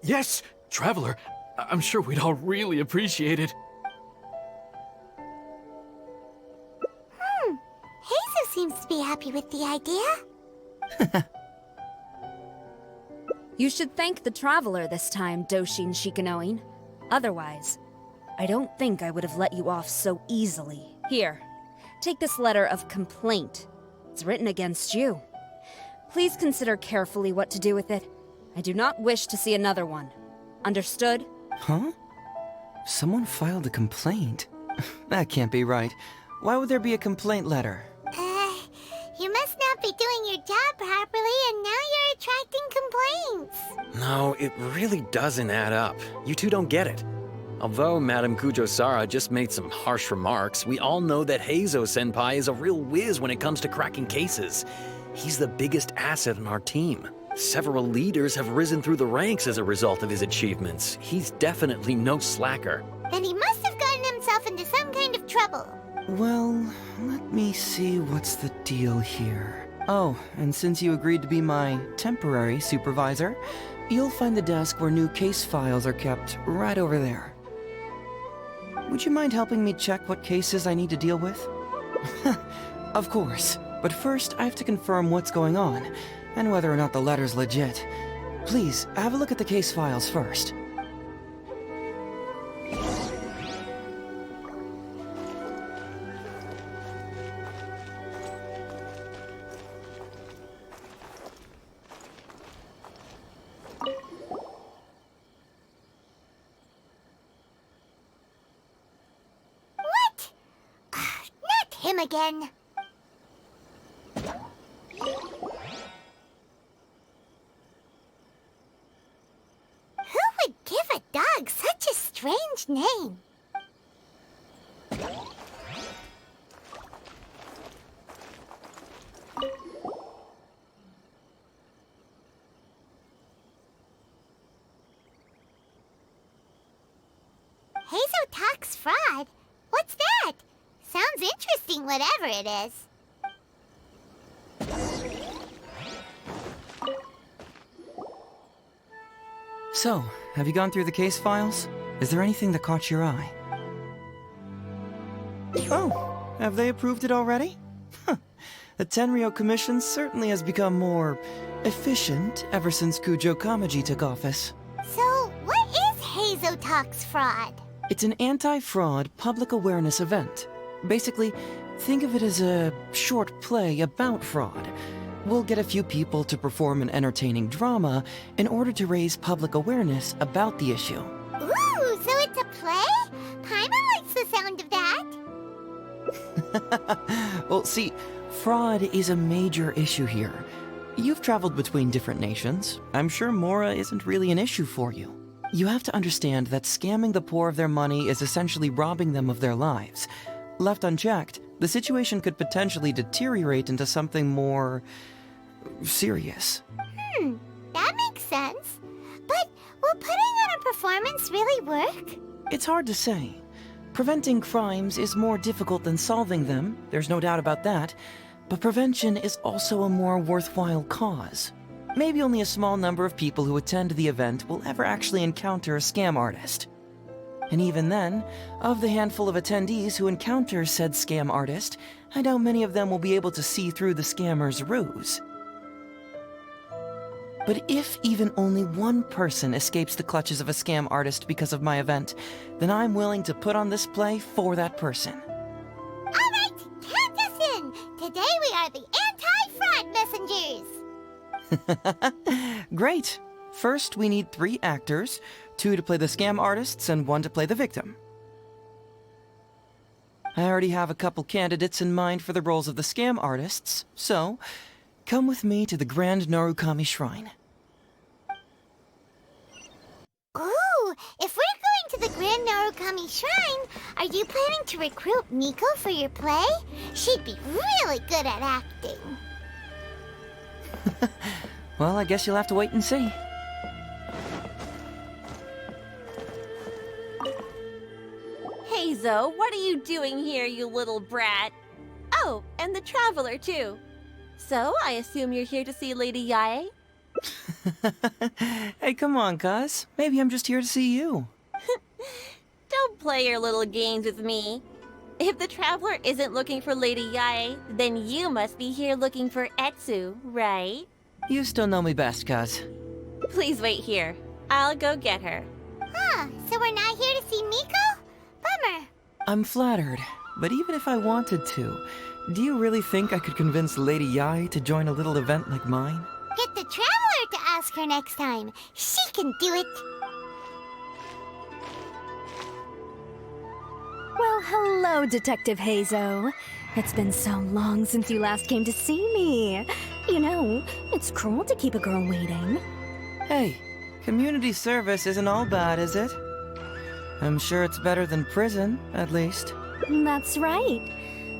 yes, Traveler. I'm sure we'd all really appreciate it. Heizou seems to be happy with the idea. You should thank the Traveler this time, Doshin Shikanoin. Otherwise, I don't think I would have let you off so easily. Here, take this letter of complaint. It's written against you. Please consider carefully what to do with it. I do not wish to see another one. Understood? Huh? Someone filed a complaint? That can't be right. Why would there be a complaint letter? You must not be doing your job properly, and now you're attracting complaints. No, it really doesn't add up. You two don't get it. Although Madame Kujo-Sara just made some harsh remarks, we all know that Heizou-senpai is a real whiz when it comes to cracking cases. He's the biggest asset in our team. Several leaders have risen through the ranks as a result of his achievements. He's definitely no slacker. Then he must have gotten himself into some kind of trouble. Well, let me see what's the deal here. Oh, and since you agreed to be my temporary supervisor, you'll find the desk where new case files are kept right over there. Would you mind helping me check what cases I need to deal with? Of course, but first I have to confirm what's going on, and whether or not the letter's legit. Please, have a look at the case files first. Him again. Who would give a dog such a strange name? Heizou talks fraud? What's that? Sounds interesting, whatever it is. So, have you gone through the case files? Is there anything that caught your eye? Oh, have they approved it already? The Tenryou Commission certainly has become more efficient ever since Kujo Kamaji took office. So, what is Heizou Talks Fraud? It's an anti-fraud public awareness event. Basically, think of it as a short play about fraud. We'll get a few people to perform an entertaining drama in order to raise public awareness about the issue. Ooh, so it's a play? Paimon likes the sound of that. Well, see, fraud is a major issue here. You've traveled between different nations. I'm sure Mora isn't really an issue for you. You have to understand that scamming the poor of their money is essentially robbing them of their lives. Left unchecked, the situation could potentially deteriorate into something more serious. That makes sense. But will putting on a performance really work? It's hard to say. Preventing crimes is more difficult than solving them, there's no doubt about that, but prevention is also a more worthwhile cause. Maybe only a small number of people who attend the event will ever actually encounter a scam artist. And even then, of the handful of attendees who encounter said scam artist, I doubt many of them will be able to see through the scammer's ruse. But if even only one person escapes the clutches of a scam artist because of my event, then I'm willing to put on this play for that person. All right, count us in. Today we are the anti-fraud messengers. Great. First, we need 3 actors, 2 to play the scam artists and 1 to play the victim. I already have a couple candidates in mind for the roles of the scam artists, so come with me to the Grand Narukami Shrine. Ooh, if we're going to the Grand Narukami Shrine, are you planning to recruit Miko for your play? She'd be really good at acting. Well, I guess you'll have to wait and see. Heizou, what are you doing here, you little brat? Oh, and the Traveler, too. So, I assume you're here to see Lady Yae? Hey, come on, Kaz. Maybe I'm just here to see you. Don't play your little games with me. If the Traveler isn't looking for Lady Yae, then you must be here looking for Etsu, right? You still know me best, Kaz. Please wait here. I'll go get her. Huh, so we're not here to see Miko? Bummer. I'm flattered, but even if I wanted to, do you really think I could convince Lady Yae to join a little event like mine? Get the Traveler to ask her next time. She can do it. Well, hello, Detective Heizou. It's been so long since you last came to see me. You know, it's cruel to keep a girl waiting. Hey, community service isn't all bad, is it? I'm sure it's better than prison, at least. That's right.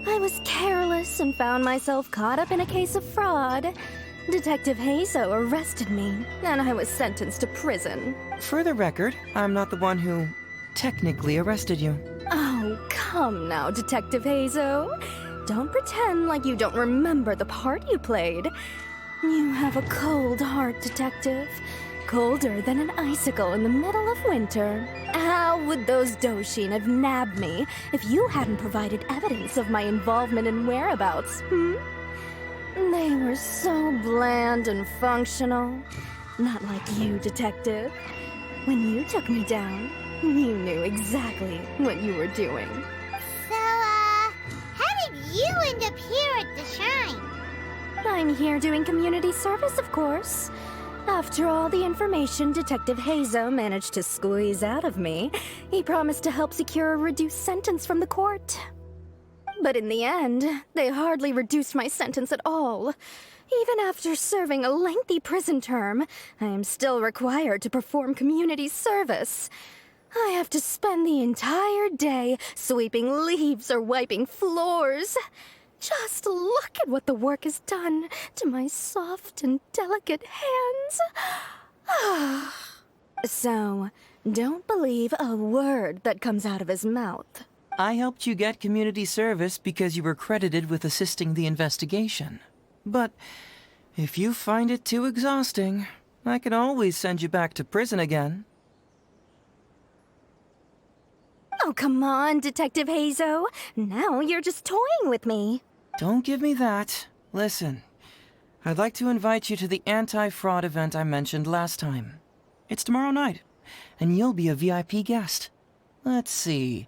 I was careless and found myself caught up in a case of fraud. Detective Heizou arrested me, and I was sentenced to prison. For the record, I'm not the one who technically arrested you. Oh, come now, Detective Heizou. Don't pretend like you don't remember the part you played. You have a cold heart, Detective. Colder than an icicle in the middle of winter. How would those Doshin have nabbed me if you hadn't provided evidence of my involvement and whereabouts, They were so bland and functional. Not like you, Detective. When you took me down, you knew exactly what you were doing. So, how did you end up here at the shrine? I'm here doing community service, of course. After all the information Detective Heizou managed to squeeze out of me, he promised to help secure a reduced sentence from the court. But in the end, they hardly reduced my sentence at all. Even after serving a lengthy prison term, I am still required to perform community service. I have to spend the entire day sweeping leaves or wiping floors. Just look at what the work has done to my soft and delicate hands. So, don't believe a word that comes out of his mouth. I helped you get community service because you were credited with assisting the investigation. But if you find it too exhausting, I can always send you back to prison again. Oh, come on, Detective Heizou. Now you're just toying with me. Don't give me that. Listen, I'd like to invite you to the anti-fraud event I mentioned last time. It's tomorrow night, and you'll be a VIP guest. Let's see.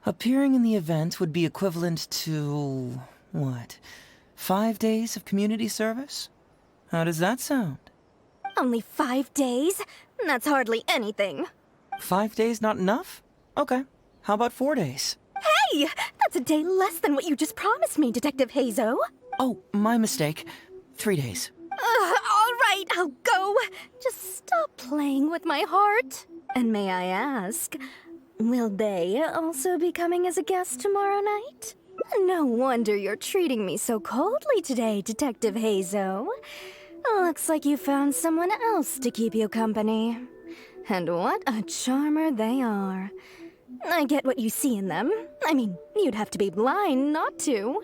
Appearing in the event would be equivalent to, what, 5 days of community service? How does that sound? Only 5 days? That's hardly anything. 5 days not enough? Okay. How about 4 days? Hey! That's a day less than what you just promised me, Detective Heizou. Oh, my mistake. 3 days. All right, I'll go. Just stop playing with my heart. And may I ask, will they also be coming as a guest tomorrow night? No wonder you're treating me so coldly today, Detective Heizou. Looks like you found someone else to keep you company. And what a charmer they are. I get what you see in them. I mean, you'd have to be blind not to.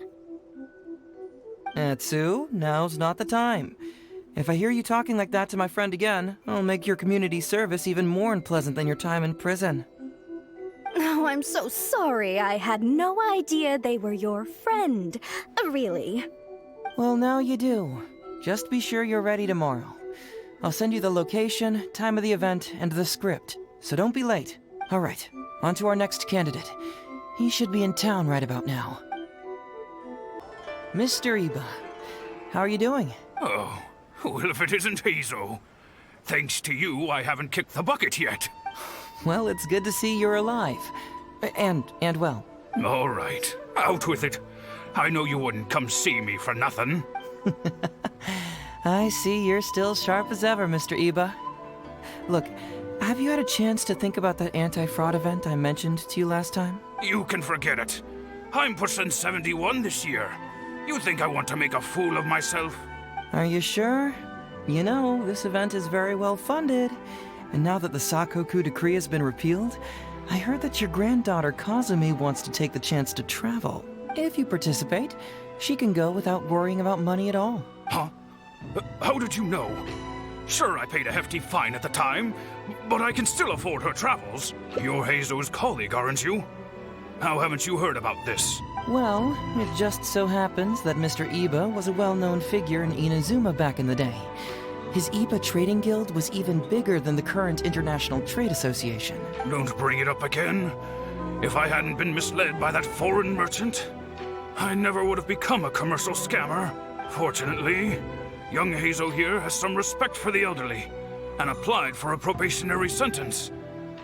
Etsu, now's not the time. If I hear you talking like that to my friend again, I'll make your community service even more unpleasant than your time in prison. Oh, I'm so sorry. I had no idea they were your friend. Really. Well, now you do. Just be sure you're ready tomorrow. I'll send you the location, time of the event, and the script, so don't be late. All right, on to our next candidate. He should be in town right about now. Mr. Iba, how are you doing? Oh, well, if it isn't Heizou. Thanks to you, I haven't kicked the bucket yet. Well, it's good to see you're alive. And well. All right, out with it. I know you wouldn't come see me for nothing. I see you're still sharp as ever, Mr. Iba. Look, have you had a chance to think about that anti-fraud event I mentioned to you last time? You can forget it. I'm pushing 71 this year. You think I want to make a fool of myself? Are you sure? You know, this event is very well funded. And now that the Sakoku decree has been repealed, I heard that your granddaughter Kazumi wants to take the chance to travel. If you participate, she can go without worrying about money at all. Huh? How did you know? Sure, I paid a hefty fine at the time, but I can still afford her travels. You're Heizou's colleague, aren't you? How haven't you heard about this? Well, it just so happens that Mr. Iba was a well-known figure in Inazuma back in the day. His Iba Trading Guild was even bigger than the current International Trade Association. Don't bring it up again. If I hadn't been misled by that foreign merchant, I never would have become a commercial scammer. Fortunately, young Heizou here has some respect for the elderly and applied for a probationary sentence.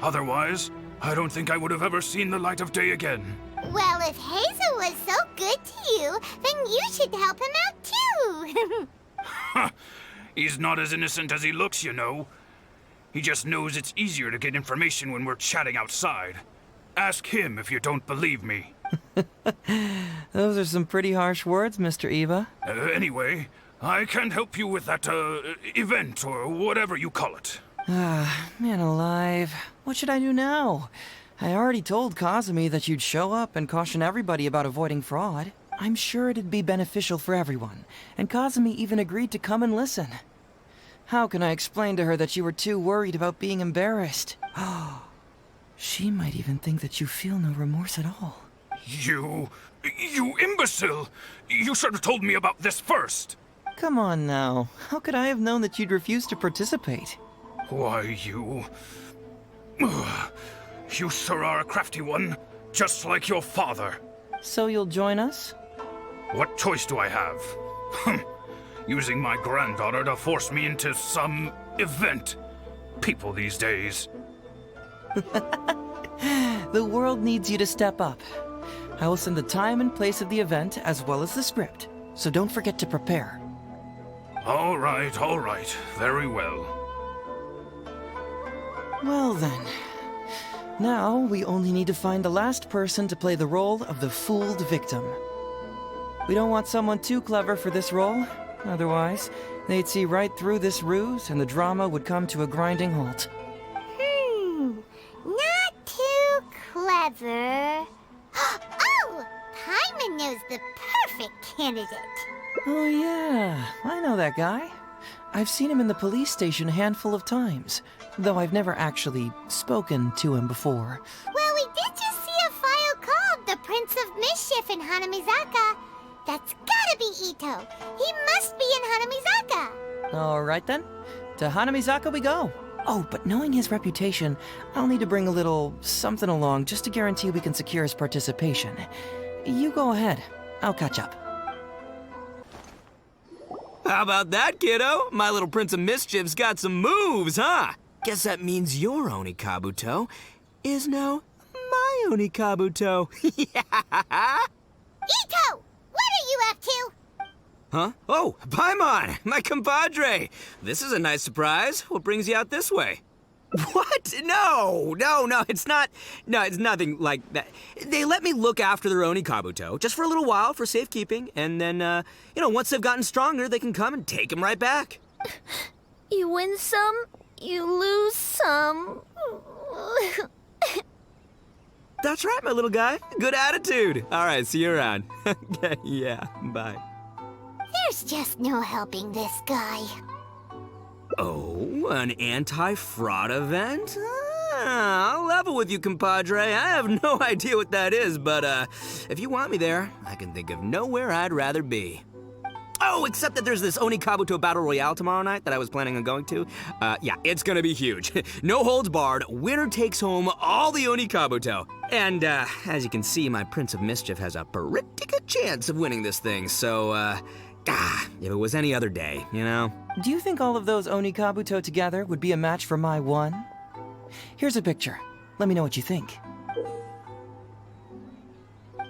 Otherwise, I don't think I would have ever seen the light of day again. Well, if Heizou was so good to you, then you should help him out too. Ha! He's not as innocent as he looks, you know. He just knows it's easier to get information when we're chatting outside. Ask him if you don't believe me. Those are some pretty harsh words, Mr. Iba. Anyway, I can't help you with that, event or whatever you call it. Ah, man alive. What should I do now? I already told Kazumi that you'd show up and caution everybody about avoiding fraud. I'm sure it'd be beneficial for everyone, and Kazumi even agreed to come and listen. How can I explain to her that you were too worried about being embarrassed? She might even think that you feel no remorse at all. You imbecile! You should have told me about this first! Come on now. How could I have known that you'd refuse to participate? Why, you... You sure are a crafty one, just like your father. So you'll join us? What choice do I have? Using my granddaughter to force me into some event. People these days. The world needs you to step up. I will send the time and place of the event as well as the script, so don't forget to prepare. All right, very well. Well then. Now, we only need to find the last person to play the role of the fooled victim. We don't want someone too clever for this role, otherwise, they'd see right through this ruse and the drama would come to a grinding halt. Not too clever. Oh! Paimon knows the perfect candidate. Oh yeah, I know that guy. I've seen him in the police station a handful of times, though I've never actually spoken to him before. Well, we did just see a file called the Prince of Mischief in Hanamizaka. That's gotta be Ito. He must be in Hanamizaka. All right then, to Hanamizaka we go. Oh, but knowing his reputation, I'll need to bring a little something along just to guarantee we can secure his participation. You go ahead. I'll catch up. How about that, kiddo? My little Prince of Mischief's got some moves, huh? Guess that means your Onikabuto is now my Onikabuto. Yeah! Ito! What are you up to? Huh? Oh, Paimon, my compadre. This is a nice surprise. What brings you out this way? What? No, it's not. No, it's nothing like that. They let me look after their Onikabuto just for a little while for safekeeping, and then, once they've gotten stronger, they can come and take him right back. You win some, you lose some. That's right, my little guy. Good attitude. All right, see you around. Okay, yeah, bye. There's just no helping this guy. Oh, an anti-fraud event? I'll level with you, compadre. I have no idea what that is, but if you want me there, I can think of nowhere I'd rather be. Oh, except that there's this Onikabuto Battle Royale tomorrow night that I was planning on going to. Yeah, it's gonna be huge. No holds barred, winner takes home all the Onikabuto. And as you can see, my Prince of Mischief has a pretty good chance of winning this thing, so if it was any other day, you know? Do you think all of those Onikabuto together would be a match for my one? Here's a picture. Let me know what you think.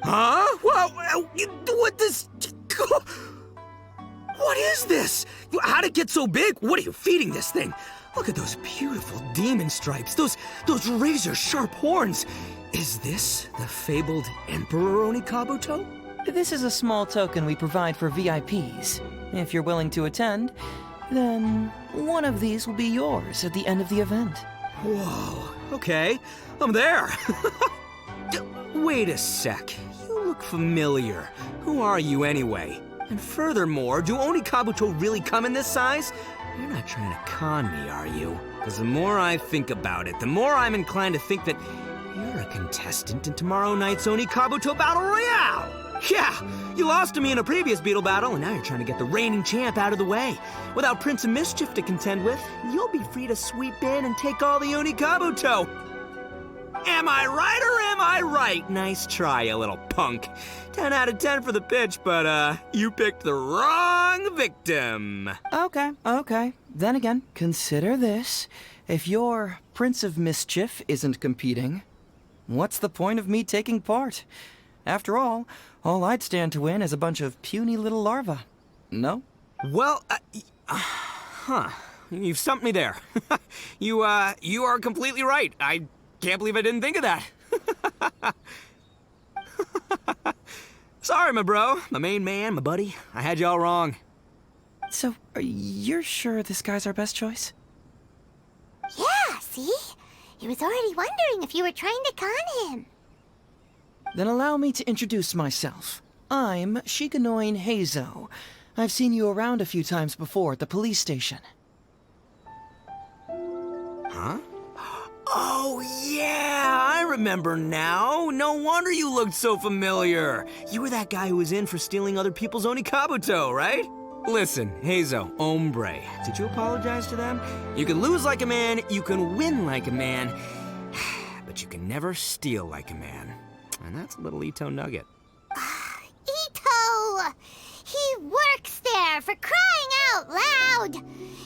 Huh? What this... What is this? How'd it get so big? What are you feeding this thing? Look at those beautiful demon stripes, those razor-sharp horns. Is this the fabled Emperor Onikabuto? This is a small token we provide for VIPs. If you're willing to attend, then one of these will be yours at the end of the event. Whoa, okay, I'm there. Wait a sec, you look familiar. Who are you anyway? And furthermore, do Onikabuto really come in this size? You're not trying to con me, are you? Because the more I think about it, the more I'm inclined to think that you're a contestant in tomorrow night's Onikabuto Battle Royale! Yeah, you lost to me in a previous Beetle battle, and now you're trying to get the reigning champ out of the way. Without Prince of Mischief to contend with, you'll be free to sweep in and take all the Onikabuto. Am I right or am I right? Nice try, you little punk. 10 out of 10 for the pitch, but you picked the wrong victim. Okay. Then again, consider this. If your Prince of Mischief isn't competing, what's the point of me taking part? After all I'd stand to win is a bunch of puny little larvae. No? Well, you've stumped me there. You are completely right. I can't believe I didn't think of that. Sorry, my bro, my main man, my buddy. I had you all wrong. So, you're sure this guy's our best choice? Yeah, see? He was already wondering if you were trying to con him. Then allow me to introduce myself. I'm Shinobu Heizou. I've seen you around a few times before at the police station. Huh? Oh, yeah, I remember now. No wonder you looked so familiar. You were that guy who was in for stealing other people's Onikabuto, right? Listen, Heizou, hombre, did you apologize to them? You can lose like a man, you can win like a man, but you can never steal like a man. And that's a little Ito nugget. Ito! He works there, for crying out loud!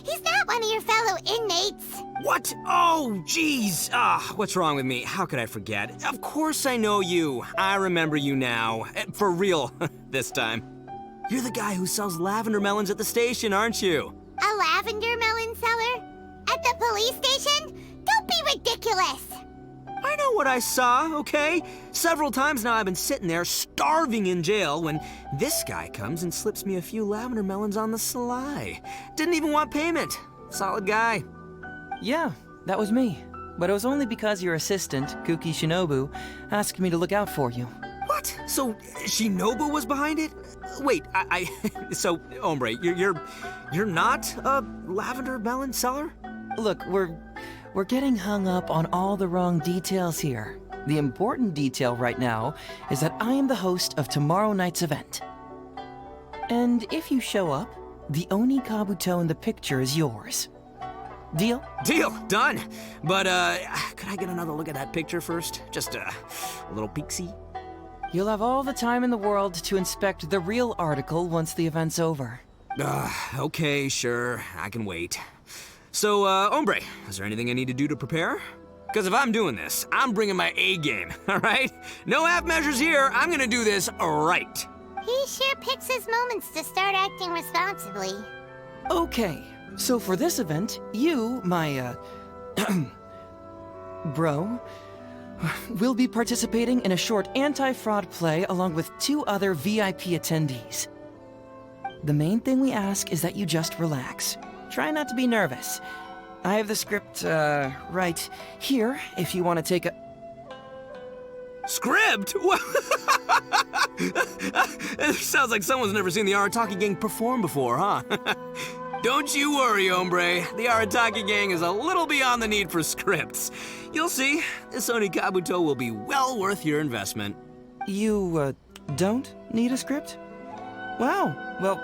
He's not one of your fellow inmates. What? Oh, jeez. What's wrong with me? How could I forget? Of course I know you. I remember you now. For real, this time. You're the guy who sells lavender melons at the station, aren't you? A lavender melon seller? At the police station? Don't be ridiculous! I know what I saw, okay? Several times now I've been sitting there starving in jail when this guy comes and slips me a few lavender melons on the sly. Didn't even want payment. Solid guy. Yeah, that was me. But it was only because your assistant, Kuki Shinobu, asked me to look out for you. What? So Shinobu was behind it? Wait, so, hombre, you're not a lavender melon seller? Look, we're getting hung up on all the wrong details here. The important detail right now is that I am the host of tomorrow night's event. And if you show up, the Onikabuto in the picture is yours. Deal? Deal, done. But, could I get another look at that picture first? Just a little peek-see? You'll have all the time in the world to inspect the real article once the event's over. Okay, sure, I can wait. So, hombre, is there anything I need to do to prepare? Because if I'm doing this, I'm bringing my A game, all right? No half measures here, I'm gonna do this right. He sure picks his moments to start acting responsibly. Okay, so for this event, you, my, bro, will be participating in a short anti-fraud play along with 2 other VIP attendees. The main thing we ask is that you just relax. Try not to be nervous. I have the script, right here, if you want to take a... Script? It sounds like someone's never seen the Arataki gang perform before, huh? Don't you worry, hombre. The Arataki gang is a little beyond the need for scripts. You'll see, this Onikabuto will be well worth your investment. You, don't need a script? Wow, well,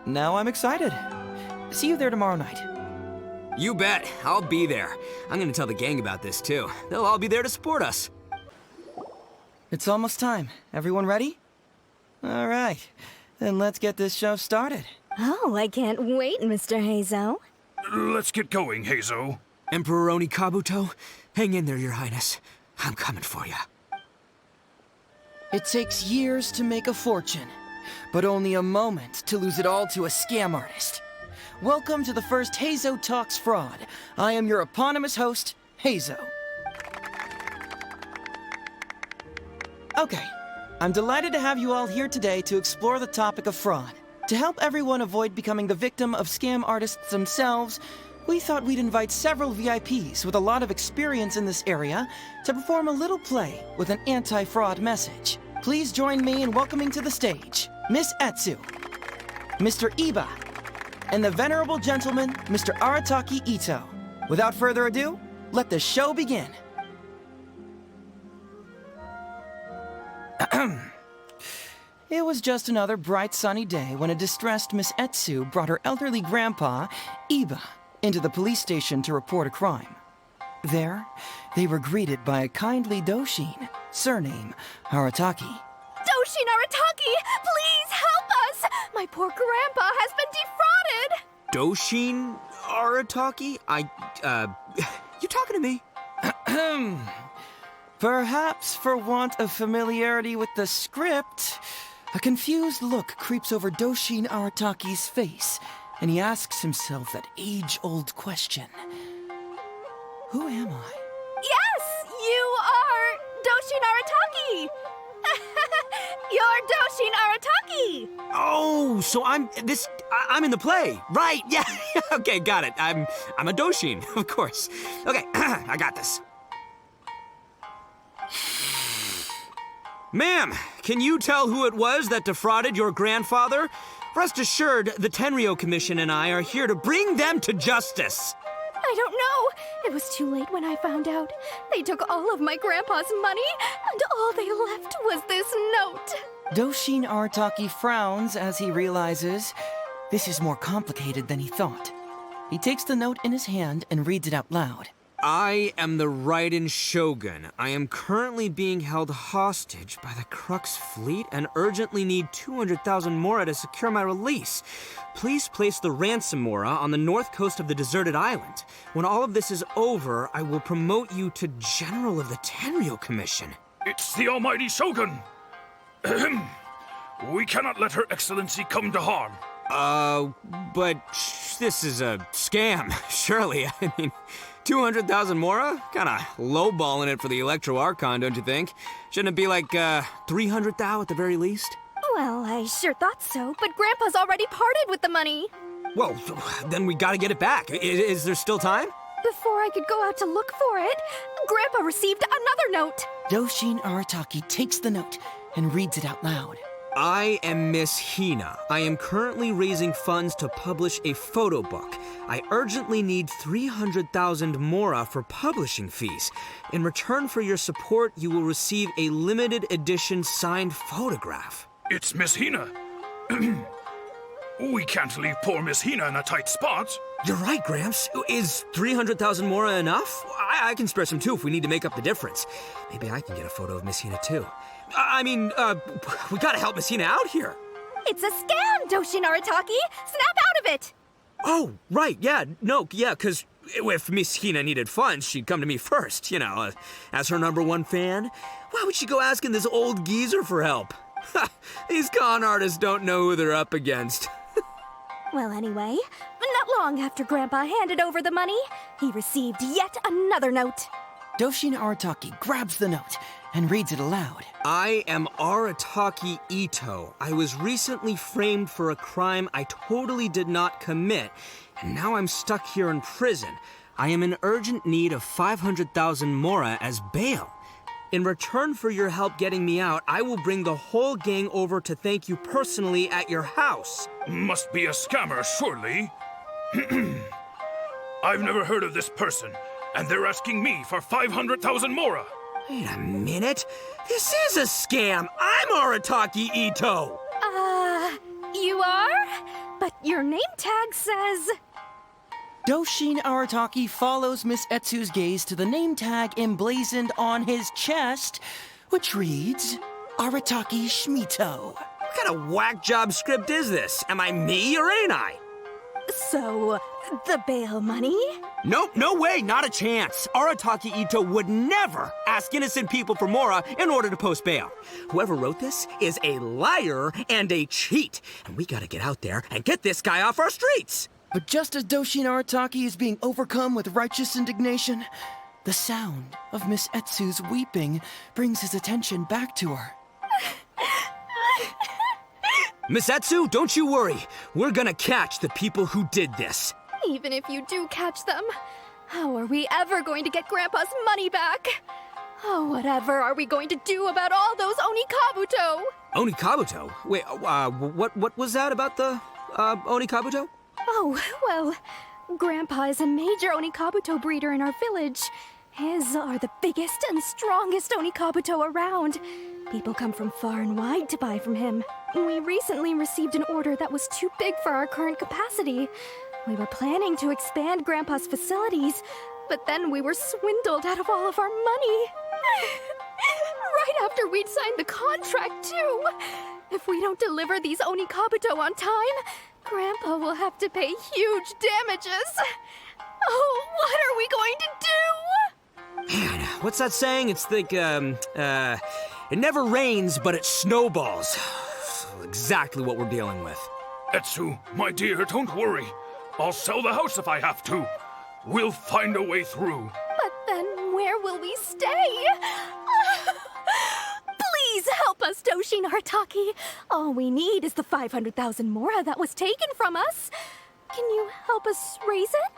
now I'm excited. See you there tomorrow night. You bet. I'll be there. I'm gonna tell the gang about this, too. They'll all be there to support us. It's almost time. Everyone ready? All right, then let's get this show started. Oh, I can't wait, Mr. Heizou. Let's get going, Heizou. Emperor Onikabuto, hang in there, Your Highness. I'm coming for you. It takes years to make a fortune, but only a moment to lose it all to a scam artist. Welcome to the first Heizou Talks Fraud. I am your eponymous host, Heizou. Okay, I'm delighted to have you all here today to explore the topic of fraud. To help everyone avoid becoming the victim of scam artists themselves, we thought we'd invite several VIPs with a lot of experience in this area to perform a little play with an anti-fraud message. Please join me in welcoming to the stage Miss Etsu, Mr. Iba, and the venerable gentleman, Mr. Arataki Ito. Without further ado, let the show begin. It was just another bright sunny day when a distressed Miss Etsu brought her elderly grandpa, Iba, into the police station to report a crime. There, they were greeted by a kindly Doshin, surname Arataki. Doshin Arataki, please help us! My poor grandpa has been defrauded! Doshin Arataki? You talking to me? Perhaps for want of familiarity with the script, a confused look creeps over Doshin Arataki's face, and he asks himself that age-old question. Who am I? Yes, you are Doshin Arataki! You're Doshin Arataki! Oh, so I'm in the play. Right, yeah. Okay, got it. I'm a Doshin, of course. Okay, I got this. Ma'am, can you tell who it was that defrauded your grandfather? Rest assured, the Tenryou Commission and I are here to bring them to justice. I don't know. It was too late when I found out. They took all of my grandpa's money, and all they left was this note. Doshin Arataki frowns as he realizes this is more complicated than he thought. He takes the note in his hand and reads it out loud. I am the Raiden Shogun. I am currently being held hostage by the Crux fleet and urgently need 200,000 mora to secure my release. Please place the ransom mora on the north coast of the deserted island. When all of this is over, I will promote you to General of the Tenryou Commission. It's the almighty Shogun. We cannot let Her Excellency come to harm. But this is a scam, surely. I mean, 200,000 mora? Kinda lowballing it for the Electro Archon, don't you think? Shouldn't it be like, 300,000 at the very least? Well, I sure thought so, but Grandpa's already parted with the money. Well, then we gotta get it back. Is there still time? Before I could go out to look for it, Grandpa received another note. Doshin Arataki takes the note and reads it out loud. I am Miss Hina. I am currently raising funds to publish a photo book. I urgently need 300,000 mora for publishing fees. In return for your support, you will receive a limited edition signed photograph. It's Miss Hina. We can't leave poor Miss Hina in a tight spot. You're right, Gramps. Is 300,000 mora enough? I can spare some too if we need to make up the difference. Maybe I can get a photo of Miss Hina too. We gotta help Miss Hina out here. It's a scam, Doshin Arataki! Snap out of it! Oh, right, yeah, because if Miss Hina needed funds, she'd come to me first, as her #1 fan. Why would she go asking this old geezer for help? These con artists don't know who they're up against. Well, anyway, not long after Grandpa handed over the money, he received yet another note. Doshin Arataki grabs the note and reads it aloud. I am Arataki Ito. I was recently framed for a crime I totally did not commit, and now I'm stuck here in prison. I am in urgent need of 500,000 mora as bail. In return for your help getting me out, I will bring the whole gang over to thank you personally at your house. Must be a scammer, surely. I've never heard of this person, and they're asking me for 500,000 mora. Wait a minute. This is a scam. I'm Arataki Ito. You are? But your name tag says... Doshin Arataki follows Miss Etsu's gaze to the name tag emblazoned on his chest, which reads, Arataki Shmito. What kind of whack job script is this? Am I me or ain't I? So, the bail money? Nope, no way, not a chance. Arataki Ito would never ask innocent people for mora in order to post bail. Whoever wrote this is a liar and a cheat, and we gotta get out there and get this guy off our streets. But just as Doshin Arataki is being overcome with righteous indignation, the sound of Miss Etsu's weeping brings his attention back to her. Miss Etsu, don't you worry. We're gonna catch the people who did this. Even if you do catch them, how are we ever going to get Grandpa's money back? Oh, whatever are we going to do about all those Onikabuto? Onikabuto? Wait, what was that about the, Onikabuto? Oh, well, Grandpa is a major Onikabuto breeder in our village. His are the biggest and strongest Onikabuto around. People come from far and wide to buy from him. We recently received an order that was too big for our current capacity. We were planning to expand Grandpa's facilities, but then we were swindled out of all of our money. Right after we'd signed the contract, too. If we don't deliver these Onikabuto on time, Grandpa will have to pay huge damages. Oh, what are we going to do? Man, what's that saying? It's like, it never rains, but it snowballs. Exactly what we're dealing with. Etsu, my dear, don't worry. I'll sell the house if I have to. We'll find a way through. But then where will we stay? Please help us, Doshin Arataki. All we need is the 500,000 mora that was taken from us. Can you help us raise it?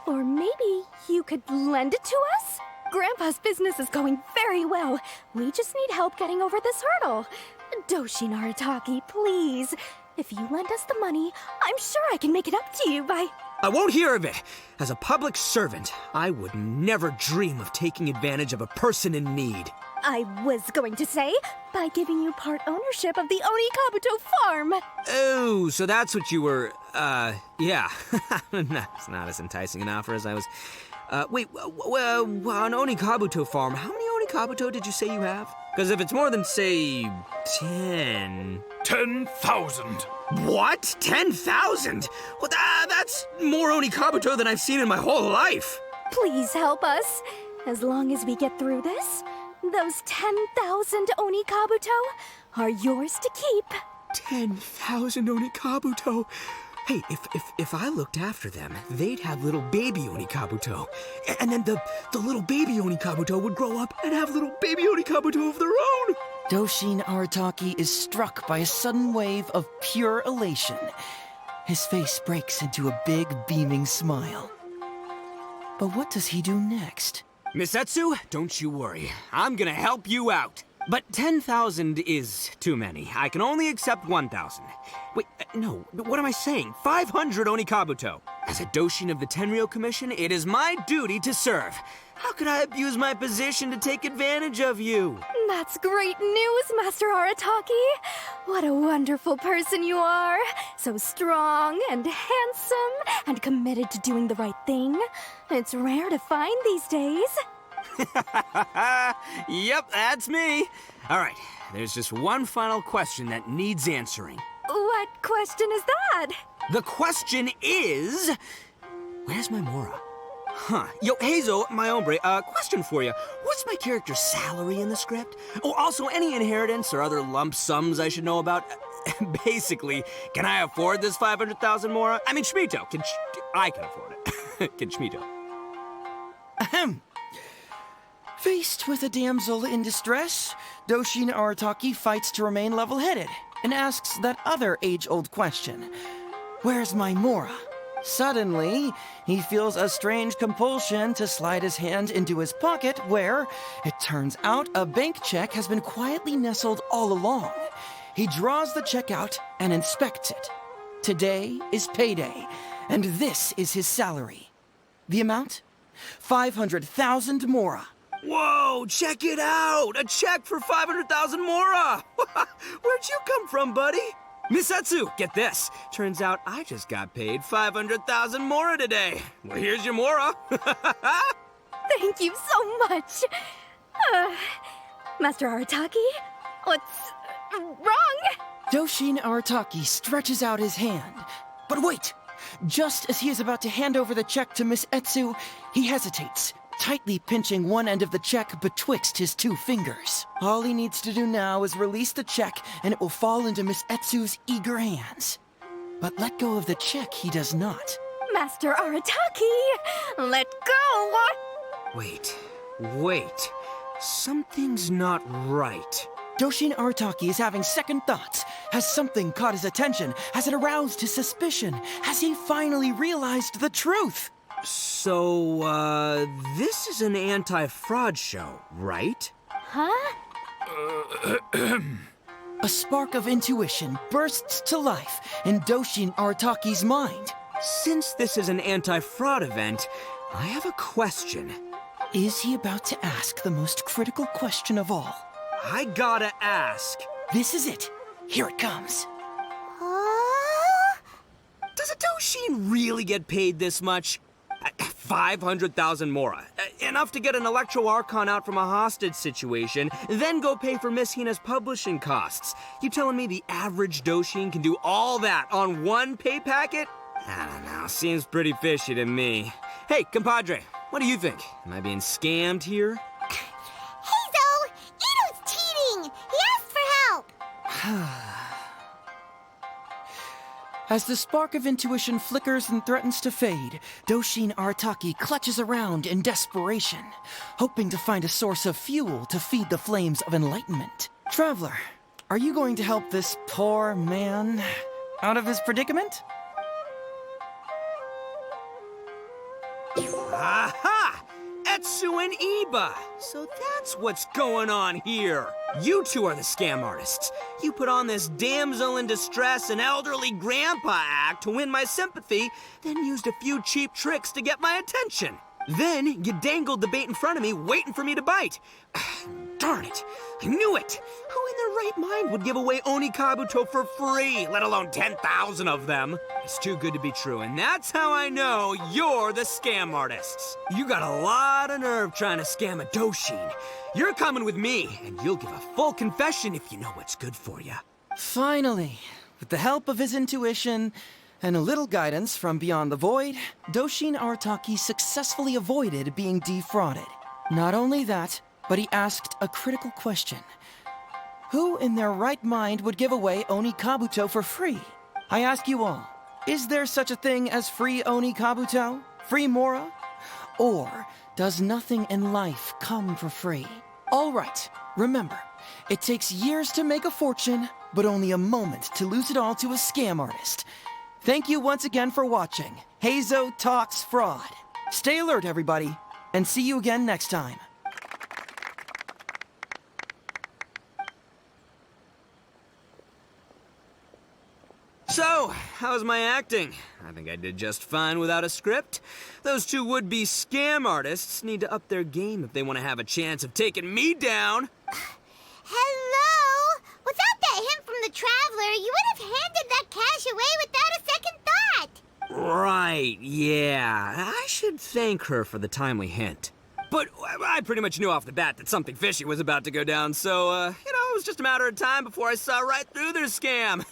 Or maybe you could lend it to us? Grandpa's business is going very well. We just need help getting over this hurdle. Doshin Arataki, please. If you lend us the money, I'm sure I can make it up to you by... I won't hear of it. As a public servant, I would never dream of taking advantage of a person in need. I was going to say, by giving you part ownership of the Onikabuto farm. Oh, so that's what you were, yeah. That's not as enticing an offer as I was... wait, an Onikabuto farm, how many Onikabuto did you say you have? Because if it's more than, say, 10... 10,000. What? 10,000? Well, that's more Onikabuto than I've seen in my whole life. Please help us. As long as we get through this, those 10,000 Onikabuto are yours to keep. 10,000 Onikabuto? Hey, if I looked after them, they'd have little baby Onikabuto. And then the little baby Onikabuto would grow up and have little baby Onikabuto of their own. Doshin Arataki is struck by a sudden wave of pure elation. His face breaks into a big, beaming smile. But what does he do next? Miss Etsu, don't you worry. I'm gonna help you out. But 10,000 is too many. I can only accept 1,000. Wait, no, what am I saying? 500 Onikabuto. As a Doshin of the Tenryou Commission, it is my duty to serve. How could I abuse my position to take advantage of you? That's great news, Master Arataki. What a wonderful person you are. So strong and handsome and committed to doing the right thing. It's rare to find these days. Yep, that's me. All right, there's just one final question that needs answering. What question is that? The question is... Where's my mora? Huh. Yo, Heizou, my hombre, question for you. What's my character's salary in the script? Oh, also, any inheritance or other lump sums I should know about? Basically, can I afford this 500,000 mora? I mean, Shmito, I can afford it. Can Shmito? Ahem. Faced with a damsel in distress, Doshin Arataki fights to remain level-headed and asks that other age-old question. Where's my mora? Suddenly, he feels a strange compulsion to slide his hand into his pocket where, it turns out, a bank check has been quietly nestled all along. He draws the check out and inspects it. Today is payday, And this is his salary. The amount? 500,000 mora. Whoa, check it out! A check for 500,000 mora! Where'd you come from, buddy? Miss Etsu, get this. Turns out I just got paid 500,000 mora today. Well, here's your mora. Thank you so much. Master Arataki, what's wrong? Doshin Arataki stretches out his hand. But wait! Just as he is about to hand over the check to Miss Etsu, he hesitates, tightly pinching one end of the check betwixt his two fingers. All he needs to do now is release the check, and it will fall into Miss Etsu's eager hands. But let go of the check he does not. Master Arataki, let go! Wait. Something's not right. Doshin Arataki is having second thoughts. Has something caught his attention? Has it aroused his suspicion? Has he finally realized the truth? So, this is an anti-fraud show, right? Huh? A spark of intuition bursts to life in Doshin Arataki's mind. Since this is an anti-fraud event, I have a question. Is he about to ask the most critical question of all? I gotta ask. This is it. Here it comes. Does a Doshin really get paid this much? 500,000 mora. Enough to get an Electro Archon out from a hostage situation, then go pay for Miss Hina's publishing costs. You telling me the average Doshin can do all that on one pay packet? I don't know, seems pretty fishy to me. Hey, compadre, what do you think? Am I being scammed here? Heizou! Ito's cheating! He asked for help! As the spark of intuition flickers and threatens to fade, Doshin Arataki clutches around in desperation, hoping to find a source of fuel to feed the flames of enlightenment. Traveler, are you going to help this poor man out of his predicament? Aha! Etsu and Iba! So that's what's going on here. You two are the scam artists. You put on this damsel in distress and elderly grandpa act to win my sympathy, then used a few cheap tricks to get my attention. Then you dangled the bait in front of me, waiting for me to bite. Darn it! I knew it! Who in their right mind would give away Onikabuto for free, let alone 10,000 of them? It's too good to be true, and that's how I know you're the scam artists. You got a lot of nerve trying to scam a Doshin. You're coming with me, and you'll give a full confession if you know what's good for you. Finally, with the help of his intuition and a little guidance from beyond the void, Doshin Arataki successfully avoided being defrauded. Not only that, but he asked a critical question. Who in their right mind would give away Onikabuto for free? I ask you all, is there such a thing as free Onikabuto? Free mora? Or does nothing in life come for free? All right, remember, it takes years to make a fortune, but only a moment to lose it all to a scam artist. Thank you once again for watching Heizou Talks Fraud. Stay alert, everybody, and see you again next time. So, how's my acting? I think I did just fine without a script. Those two would-be scam artists need to up their game if they want to have a chance of taking me down. Hello? Without that hint from the Traveler, you would have handed that cash away without a second thought. Right, yeah. I should thank her for the timely hint. But I pretty much knew off the bat that something fishy was about to go down, so, it was just a matter of time before I saw right through their scam.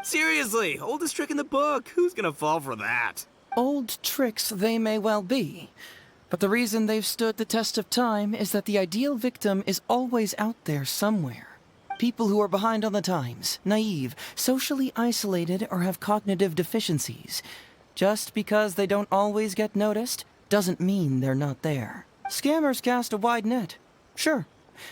Seriously, oldest trick in the book. Who's gonna fall for that? Old tricks they may well be, but the reason they've stood the test of time is that the ideal victim is always out there somewhere. People who are behind on the times, naive, socially isolated, or have cognitive deficiencies. Just because they don't always get noticed doesn't mean they're not there. Scammers cast a wide net. Sure,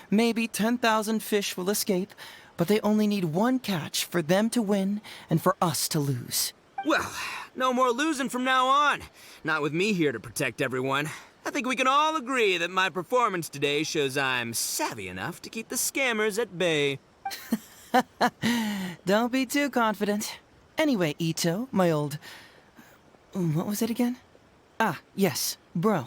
maybe 10,000 fish will escape, but they only need one catch for them to win and for us to lose. Well, no more losing from now on. Not with me here to protect everyone. I think we can all agree that my performance today shows I'm savvy enough to keep the scammers at bay. Don't be too confident. Anyway, Ito, my old... What was it again? Ah, yes, bro.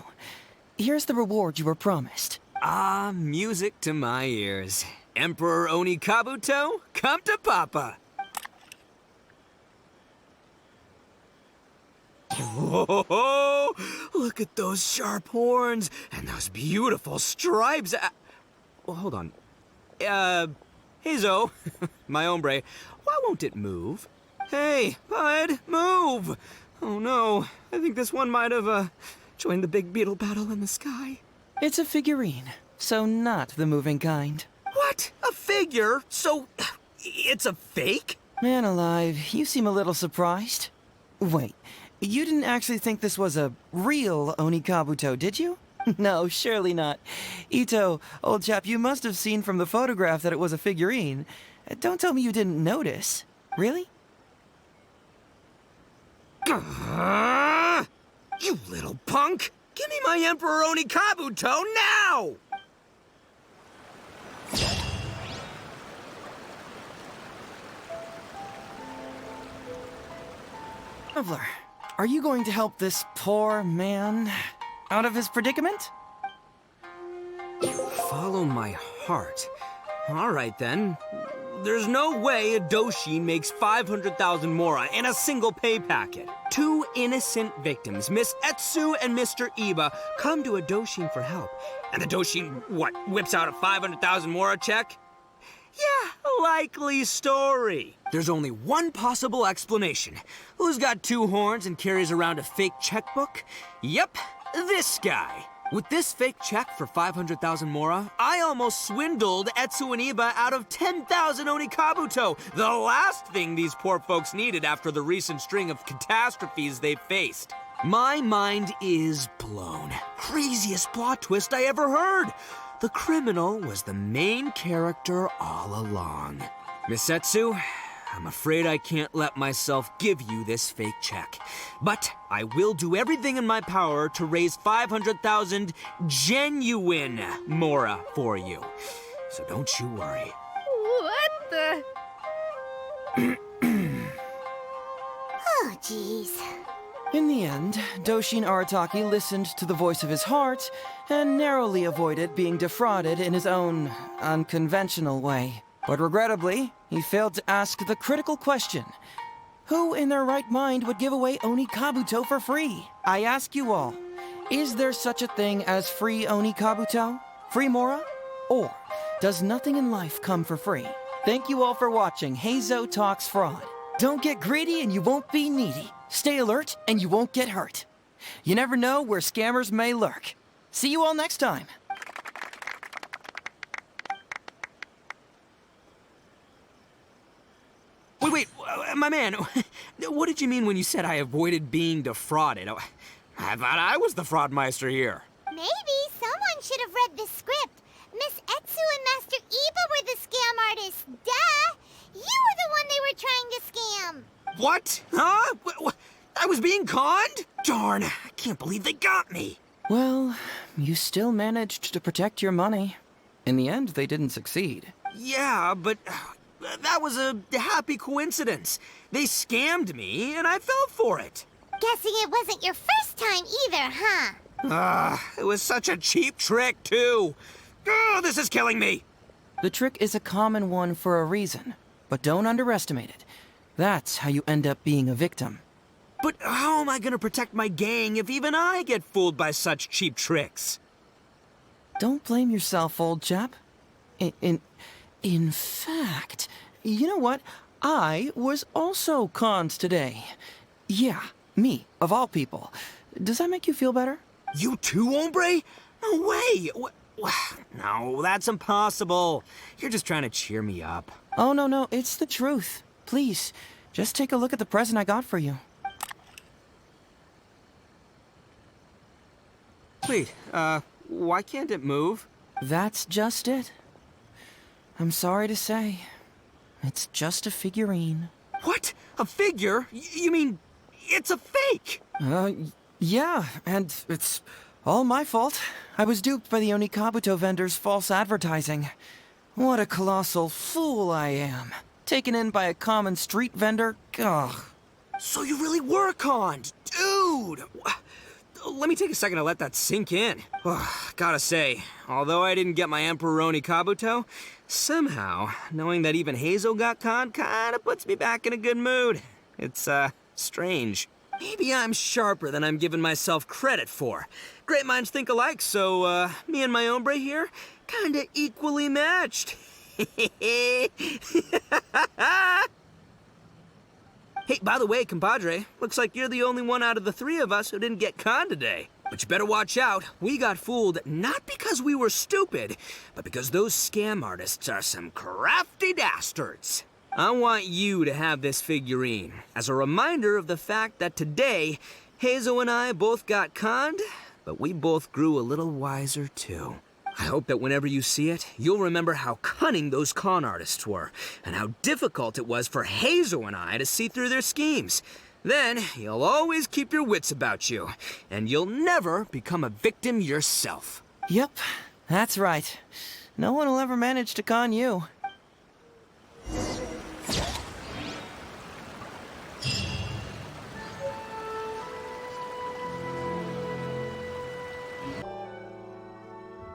Here's the reward you were promised. Ah, music to my ears. Emperor Onikabuto, come to Papa. Whoa! Look at those sharp horns and those beautiful stripes. Well, hold on. Heizou, my hombre, why won't it move? Hey, bud, move! Oh no, I think this one might have, joined the big beetle battle in the sky. It's a figurine, so not the moving kind. What? A figure? So, it's a fake? Man alive, you seem a little surprised. Wait, you didn't actually think this was a real Onikabuto, did you? No, surely not. Ito, old chap, you must have seen from the photograph that it was a figurine. Don't tell me you didn't notice. Really? You little punk! Give me my Emperor Onikabuto now! Traveler, are you going to help this poor man out of his predicament? Follow my heart. All right, then. There's no way a Doshin makes 500,000 mora in a single pay packet. Two innocent victims, Miss Etsu and Mr. Iba, come to a Doshin for help. And the Doshin, what, whips out a 500,000 mora check? Yeah, likely story. There's only one possible explanation. Who's got two horns and carries around a fake checkbook? Yep, this guy. With this fake check for 500,000 mora, I almost swindled Etsu and Iba out of 10,000 Onikabuto, the last thing these poor folks needed after the recent string of catastrophes they faced. My mind is blown. Craziest plot twist I ever heard. The criminal was the main character all along. Miss Etsu, I'm afraid I can't let myself give you this fake check. But I will do everything in my power to raise 500,000 genuine mora for you. So don't you worry. What the? Oh, jeez. In the end, Doshin Arataki listened to the voice of his heart and narrowly avoided being defrauded in his own unconventional way. But regrettably, he failed to ask the critical question. Who in their right mind would give away Onikabuto for free? I ask you all, is there such a thing as free Onikabuto? Free mora? Or does nothing in life come for free? Thank you all for watching Heizou Talks Fraud. Don't get greedy and you won't be needy. Stay alert and you won't get hurt. You never know where scammers may lurk. See you all next time. Wait, my man, what did you mean when you said I avoided being defrauded? I thought I was the fraudmeister here. Maybe someone should have read the script. Miss Etsu and Master Iba were the scam artists. Duh! You were the one they were trying to scam. What? Huh? I was being conned? Darn, I can't believe they got me. Well, you still managed to protect your money. In the end, they didn't succeed. Yeah, but that was a happy coincidence. They scammed me, and I fell for it. Guessing it wasn't your first time either, huh? It was such a cheap trick, too. Oh, this is killing me. The trick is a common one for a reason, but don't underestimate it. That's how you end up being a victim. But how am I gonna protect my gang if even I get fooled by such cheap tricks? Don't blame yourself, old chap. In fact, you know what? I was also conned today. Yeah, me, of all people. Does that make you feel better? You too, hombre? No way! No, that's impossible. You're just trying to cheer me up. Oh, no, it's the truth. Please, just take a look at the present I got for you. Wait, why can't it move? That's just it. I'm sorry to say, it's just a figurine. What? A figure? You mean it's a fake? Yeah, and it's all my fault. I was duped by the Onikabuto vendor's false advertising. What a colossal fool I am. Taken in by a common street vendor? Ugh. So you really were conned, dude! Let me take a second to let that sink in. Gotta say, although I didn't get my Emperor Onikabuto, somehow, knowing that even Heizou got conned kinda puts me back in a good mood. It's, strange. Maybe I'm sharper than I'm giving myself credit for. Great minds think alike, so, me and my hombre here, kinda equally matched. Hey, by the way, compadre, looks like you're the only one out of the three of us who didn't get conned today. But you better watch out. We got fooled not because we were stupid, but because those scam artists are some crafty dastards. I want you to have this figurine as a reminder of the fact that today, Heizou and I both got conned, but we both grew a little wiser too. I hope that whenever you see it, you'll remember how cunning those con artists were, and how difficult it was for Heizou and I to see through their schemes. Then, you'll always keep your wits about you, and you'll never become a victim yourself. Yep, that's right. No one will ever manage to con you.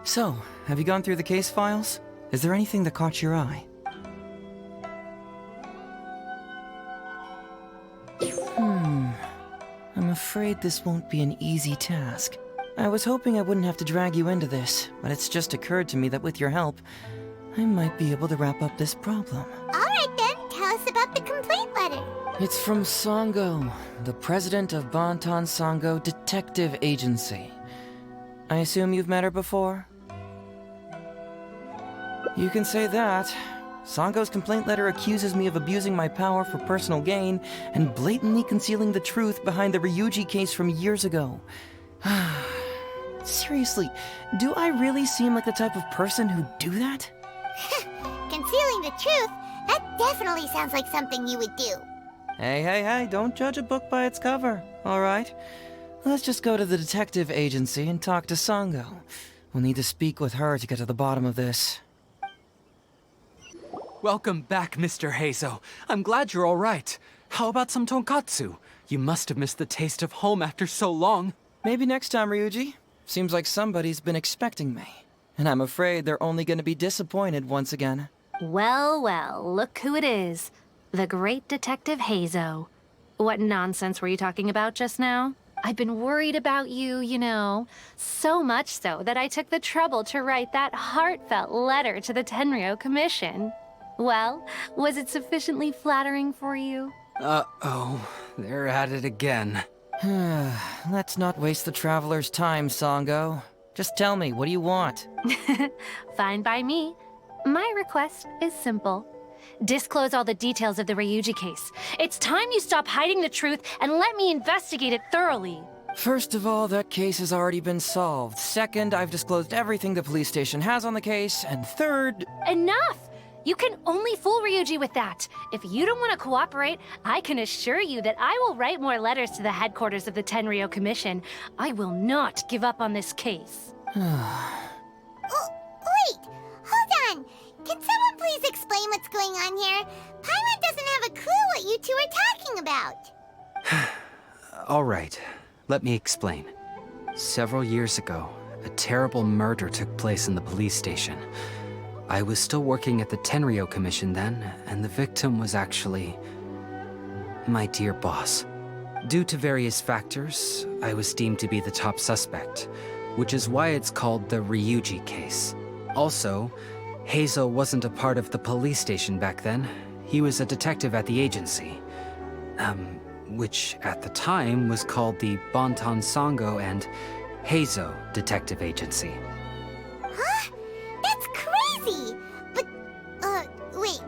So, have you gone through the case files? Is there anything that caught your eye? I'm afraid this won't be an easy task. I was hoping I wouldn't have to drag you into this, but it's just occurred to me that with your help, I might be able to wrap up this problem. Alright then, tell us about the complaint letter. It's from Sango, the president of Bantan Sango Detective Agency. I assume you've met her before? You can say that. Sango's complaint letter accuses me of abusing my power for personal gain and blatantly concealing the truth behind the Ryuuji case from years ago. Seriously, do I really seem like the type of person who'd do that? Concealing the truth? That definitely sounds like something you would do. Hey, don't judge a book by its cover, alright? Let's just go to the detective agency and talk to Sango. We'll need to speak with her to get to the bottom of this. Welcome back, Mr. Heizou. I'm glad you're all right. How about some tonkatsu? You must have missed the taste of home after so long. Maybe next time, Ryuuji. Seems like somebody's been expecting me. And I'm afraid they're only gonna be disappointed once again. Well, look who it is. The great Detective Heizou. What nonsense were you talking about just now? I've been worried about you, you know. So much so that I took the trouble to write that heartfelt letter to the Tenryou Commission. Well, was it sufficiently flattering for you? Uh-oh, they're at it again. Let's not waste the traveler's time, Sango. Just tell me, what do you want? Fine by me. My request is simple. Disclose all the details of the Ryuuji case. It's time you stop hiding the truth and let me investigate it thoroughly. First of all, that case has already been solved. Second, I've disclosed everything the police station has on the case. And third... Enough! You can only fool Ryuuji with that. If you don't want to cooperate, I can assure you that I will write more letters to the headquarters of the Tenryou Commission. I will not give up on this case. Wait! Hold on! Can someone please explain what's going on here? Paimon doesn't have a clue what you two are talking about. All right, let me explain. Several years ago, a terrible murder took place in the police station. I was still working at the Tenryou Commission then, and the victim was actually my dear boss. Due to various factors, I was deemed to be the top suspect, which is why it's called the Ryuuji case. Also, Heizou wasn't a part of the police station back then. He was a detective at the agency, which at the time was called the Bantan Sango and Heizou Detective Agency. Huh? That's crazy! But, wait.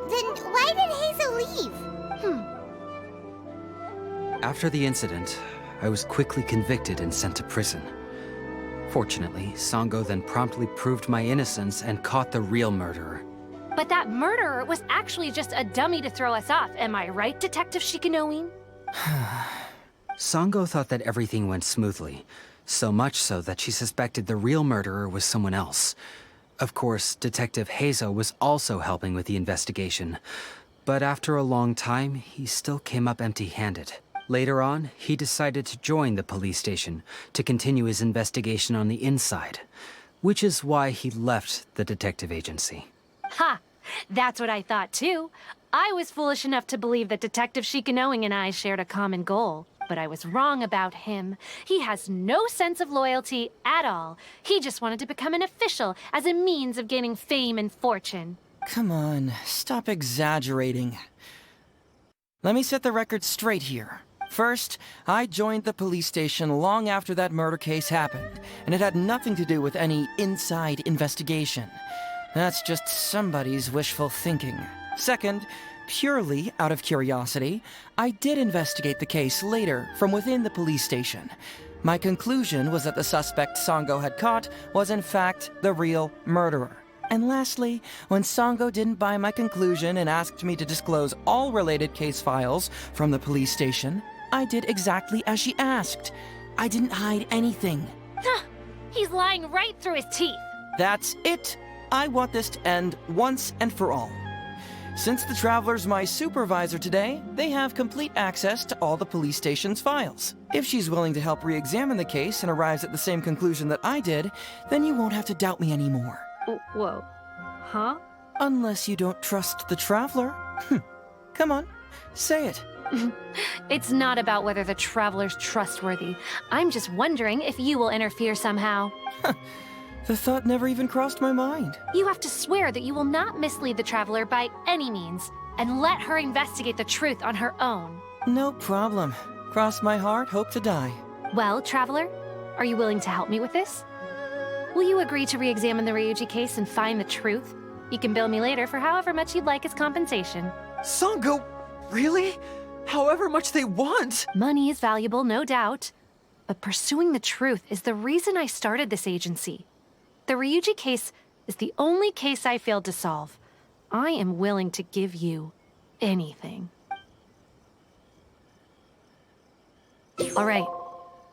Then why did Heizou leave? After the incident, I was quickly convicted and sent to prison. Fortunately, Sango then promptly proved my innocence and caught the real murderer. But that murderer was actually just a dummy to throw us off, am I right, Detective Shikanoin? Sango thought that everything went smoothly, so much so that she suspected the real murderer was someone else. Of course, Detective Heizou was also helping with the investigation, But after a long time, he still came up empty-handed. Later on, he decided to join the police station to continue his investigation on the inside, which is why he left the detective agency. Ha! That's what I thought too. I was foolish enough to believe that Detective Shikanoing and I shared a common goal. But I was wrong about him. He has no sense of loyalty at all. He just wanted to become an official as a means of gaining fame and fortune. Come on, stop exaggerating. Let me set the record straight here. First, I joined the police station long after that murder case happened, and it had nothing to do with any inside investigation. That's just somebody's wishful thinking. Second, purely out of curiosity, I did investigate the case later from within the police station. My conclusion was that the suspect Sango had caught was in fact the real murderer. And lastly, when Sango didn't buy my conclusion and asked me to disclose all related case files from the police station, I did exactly as she asked. I didn't hide anything. He's lying right through his teeth. That's it. I want this to end once and for all. Since the Traveler's my supervisor today, they have complete access to all the police station's files. If she's willing to help re-examine the case and arrives at the same conclusion that I did, then you won't have to doubt me anymore. Whoa. Huh? Unless you don't trust the Traveler. Come on, say it. It's not about whether the Traveler's trustworthy. I'm just wondering if you will interfere somehow. The thought never even crossed my mind. You have to swear that you will not mislead the Traveler by any means, and let her investigate the truth on her own. No problem. Cross my heart, hope to die. Well, Traveler, are you willing to help me with this? Will you agree to re-examine the Ryuuji case and find the truth? You can bill me later for however much you'd like as compensation. Sango, really? However much they want? Money is valuable, no doubt. But pursuing the truth is the reason I started this agency. The Ryuuji case is the only case I failed to solve. I am willing to give you anything. All right.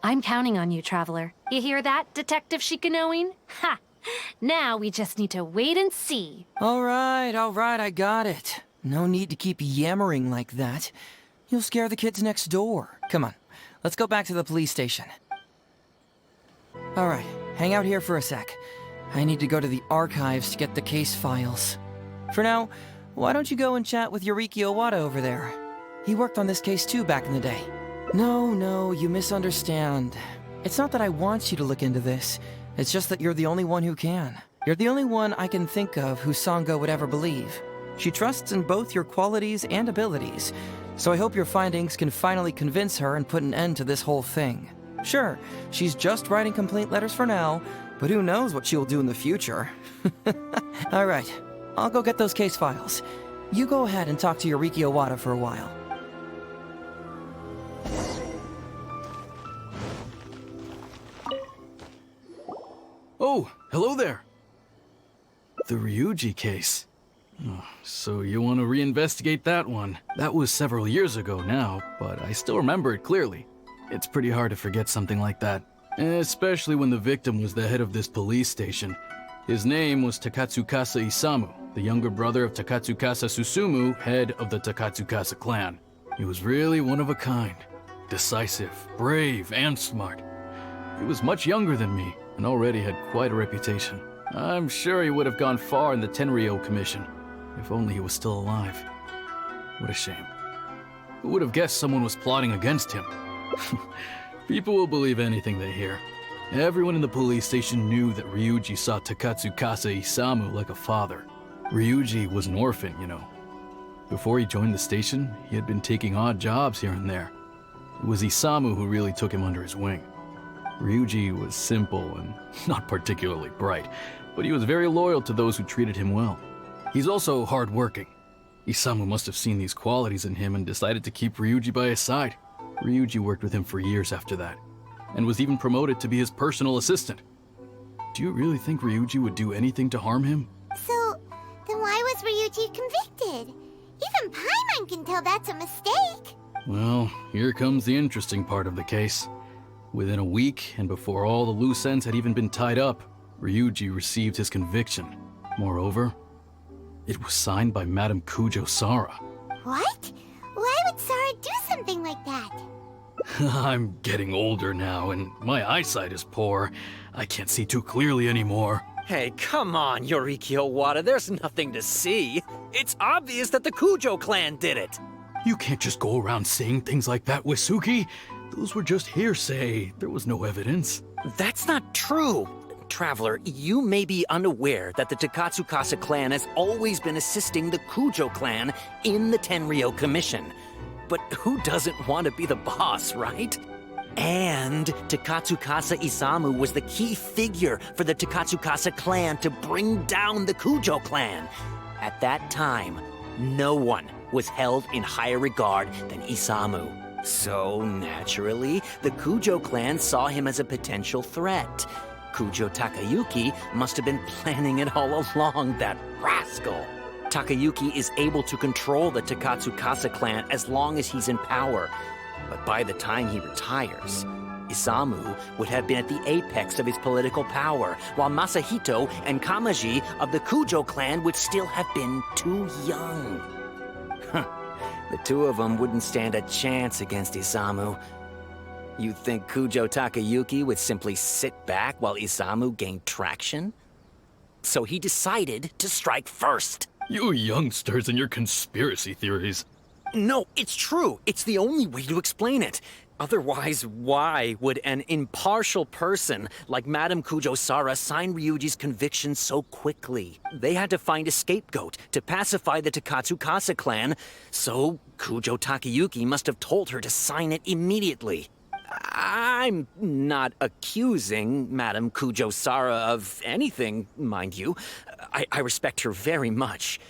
I'm counting on you, Traveler. You hear that, Detective Shikanoing? Ha! Now we just need to wait and see. All right, I got it. No need to keep yammering like that. You'll scare the kids next door. Come on, let's go back to the police station. All right, hang out here for a sec. I need to go to the archives to get the case files. For now, why don't you go and chat with Yuriki Owada over there? He worked on this case too back in the day. No, you misunderstand. It's not that I want you to look into this. It's just that you're the only one who can. You're the only one I can think of who Sango would ever believe. She trusts in both your qualities and abilities, so I hope your findings can finally convince her and put an end to this whole thing. Sure, she's just writing complaint letters for now, but who knows what she'll do in the future. All right, I'll go get those case files. You go ahead and talk to Yuriki Owada for a while. Oh, hello there. The Ryuuji case. Oh, so you want to reinvestigate that one? That was several years ago now, but I still remember it clearly. It's pretty hard to forget something like that, especially when the victim was the head of this police station. His name was Takatsukasa Isamu, the younger brother of Takatsukasa Susumu, head of the Takatsukasa clan. He was really one of a kind. Decisive, brave, and smart. He was much younger than me, and already had quite a reputation. I'm sure he would have gone far in the Tenryou Commission, if only he was still alive. What a shame. Who would have guessed someone was plotting against him? People will believe anything they hear. Everyone in the police station knew that Ryuuji saw Takatsukasa Isamu like a father. Ryuuji was an orphan, you know. Before he joined the station, he had been taking odd jobs here and there. It was Isamu who really took him under his wing. Ryuuji was simple and not particularly bright, but he was very loyal to those who treated him well. He's also hardworking. Isamu must have seen these qualities in him and decided to keep Ryuuji by his side. Ryuuji worked with him for years after that, and was even promoted to be his personal assistant. Do you really think Ryuuji would do anything to harm him? So, then why was Ryuuji convicted? Even Paimon can tell that's a mistake. Well, here comes the interesting part of the case. Within a week, and before all the loose ends had even been tied up, Ryuuji received his conviction. Moreover, it was signed by Madame Kujo Sara. What? Why would Sara do something like that? I'm getting older now, and my eyesight is poor. I can't see too clearly anymore. Hey, come on, Yoriki Owada, there's nothing to see. It's obvious that the Kujo clan did it. You can't just go around saying things like that, Wisuki. Those were just hearsay. There was no evidence. That's not true. Traveler, you may be unaware that the Takatsukasa clan has always been assisting the Kujo clan in the Tenryou Commission. But who doesn't want to be the boss, right? And Takatsukasa Isamu was the key figure for the Takatsukasa clan to bring down the Kujo clan. At that time, no one was held in higher regard than Isamu. So, naturally, the Kujo clan saw him as a potential threat. Kujo Takayuki must have been planning it all along, that rascal. Takayuki is able to control the Takatsukasa clan as long as he's in power. But by the time he retires, Isamu would have been at the apex of his political power, while Masahito and Kamaji of the Kujo clan would still have been too young. The two of them wouldn't stand a chance against Isamu. You think Kujo Takayuki would simply sit back while Isamu gained traction? So he decided to strike first. You youngsters and your conspiracy theories. No, it's true. It's the only way to explain it. Otherwise, why would an impartial person like Madame Kujo-Sara sign Ryuji's conviction so quickly? They had to find a scapegoat to pacify the Takatsukasa clan, so Kujo Takayuki must have told her to sign it immediately. I'm not accusing Madame Kujo-Sara of anything, mind you. I respect her very much.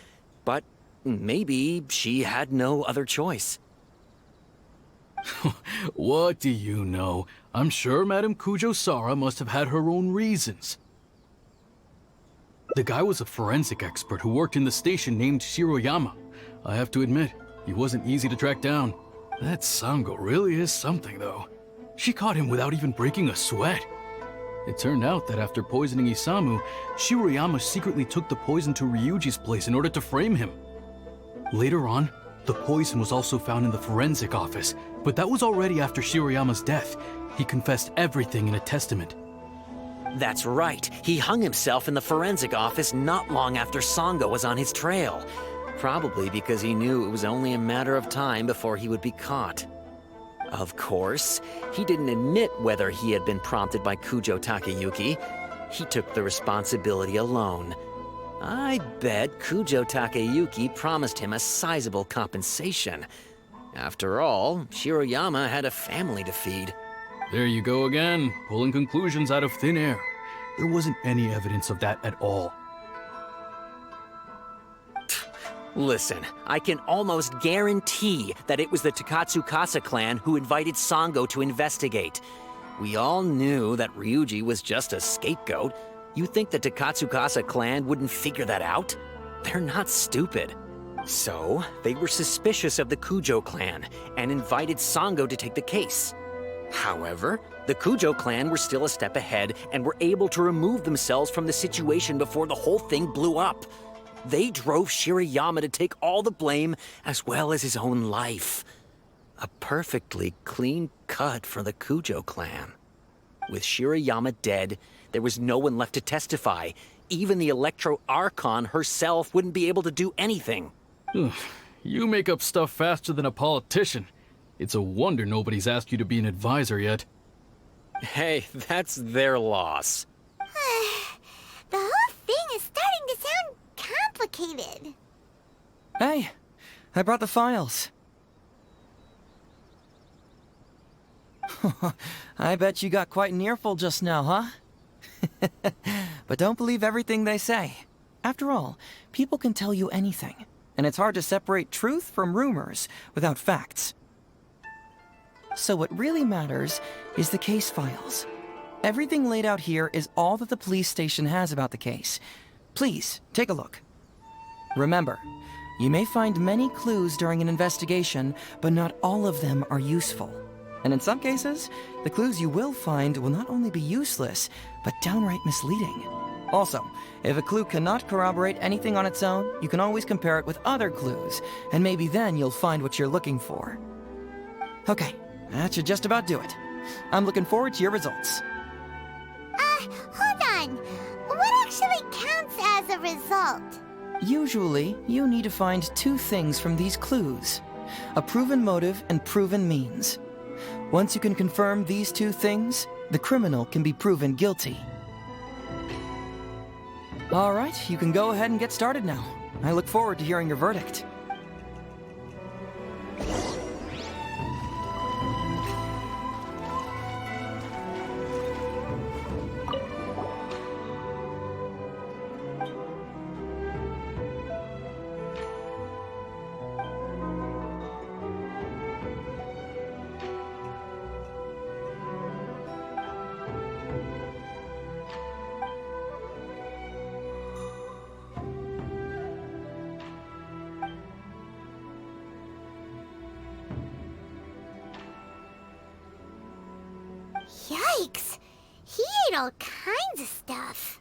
But maybe she had no other choice. What do you know? I'm sure Madame Kujo-Sara must have had her own reasons. The guy was a forensic expert who worked in the station named Shiroyama. I have to admit, he wasn't easy to track down. That Sango really is something, though. She caught him without even breaking a sweat. It turned out that after poisoning Isamu, Shiroyama secretly took the poison to Ryuji's place in order to frame him. Later on, the poison was also found in the forensic office, but that was already after Shiroyama's death. He confessed everything in a testament. That's right. He hung himself in the forensic office not long after Sango was on his trail. Probably because he knew it was only a matter of time before he would be caught. Of course, he didn't admit whether he had been prompted by Kujo Takayuki. He took the responsibility alone. I bet Kujo Takayuki promised him a sizable compensation. After all, Shiroyama had a family to feed. There you go again, pulling conclusions out of thin air. There wasn't any evidence of that at all. Listen, I can almost guarantee that it was the Takatsukasa clan who invited Sango to investigate. We all knew that Ryuji was just a scapegoat. You think the Takatsukasa clan wouldn't figure that out? They're not stupid. So, they were suspicious of the Kujo clan and invited Sango to take the case. However, the Kujo clan were still a step ahead and were able to remove themselves from the situation before the whole thing blew up. They drove Shiroyama to take all the blame as well as his own life. A perfectly clean cut for the Kujo clan. With Shiroyama dead, there was no one left to testify. Even the Electro Archon herself wouldn't be able to do anything. You make up stuff faster than a politician. It's a wonder nobody's asked you to be an advisor yet. Hey, that's their loss. The whole thing is starting to sound complicated. Hey, I brought the files. I bet you got quite an earful just now, huh? But don't believe everything they say. After all, people can tell you anything, and it's hard to separate truth from rumors without facts. So what really matters is the case files. Everything laid out here is all that the police station has about the case. Please, take a look. Remember, you may find many clues during an investigation, but not all of them are useful. And in some cases, the clues you will find will not only be useless, but downright misleading. Also, if a clue cannot corroborate anything on its own, you can always compare it with other clues, and maybe then you'll find what you're looking for. Okay, that should just about do it. I'm looking forward to your results. Hold on. What actually counts as a result? Usually, you need to find two things from these clues: a proven motive and proven means. Once you can confirm these two things, the criminal can be proven guilty. All right, you can go ahead and get started now. I look forward to hearing your verdict. Yikes! He ate all kinds of stuff.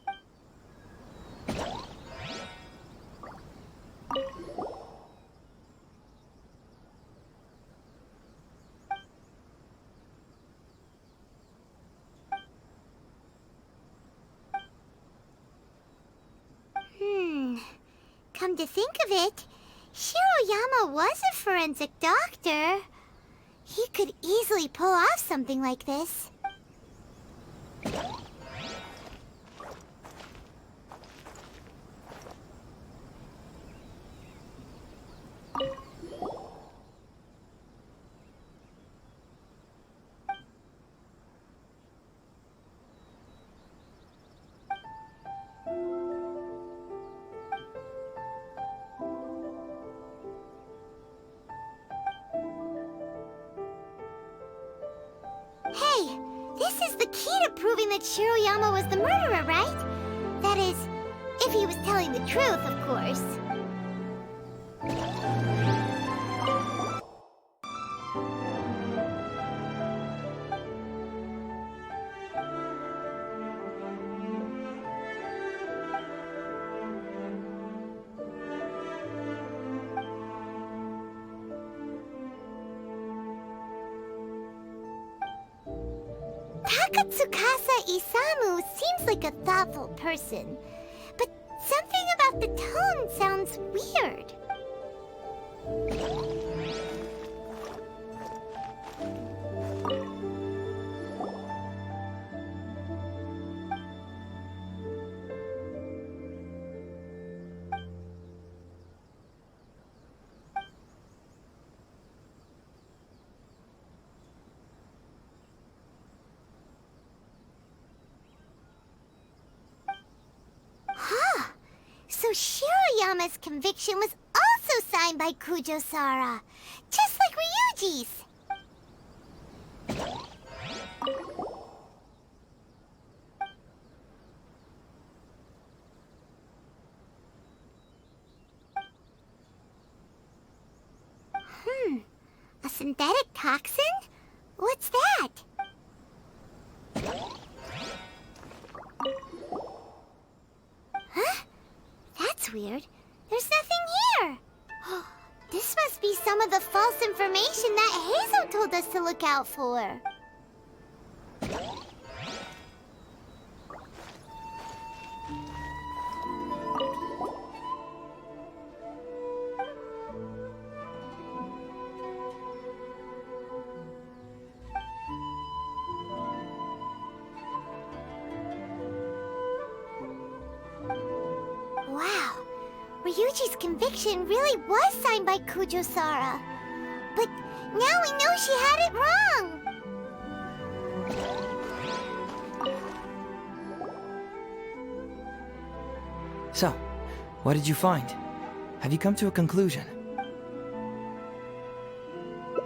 Come to think of it, Shiroyama was a forensic doctor. He could easily pull off something like this. Hey, this is the key to proving that Shiroyama was the murderer, right? That is, if he was telling the truth, of course. Tsukasa Isamu seems like a thoughtful person, but something about the tone sounds weird. So Shiroyama's conviction was also signed by Kujo-Sara, just like Ryuuji's. A synthetic toxin? What's that? Huh? That's weird. There's nothing here. This must be some of the false information that Heizou told us to look out for. Wow, Ryuuji's conviction really was signed by Kujo-Sara. But now we know she had it wrong. So, what did you find? Have you come to a conclusion?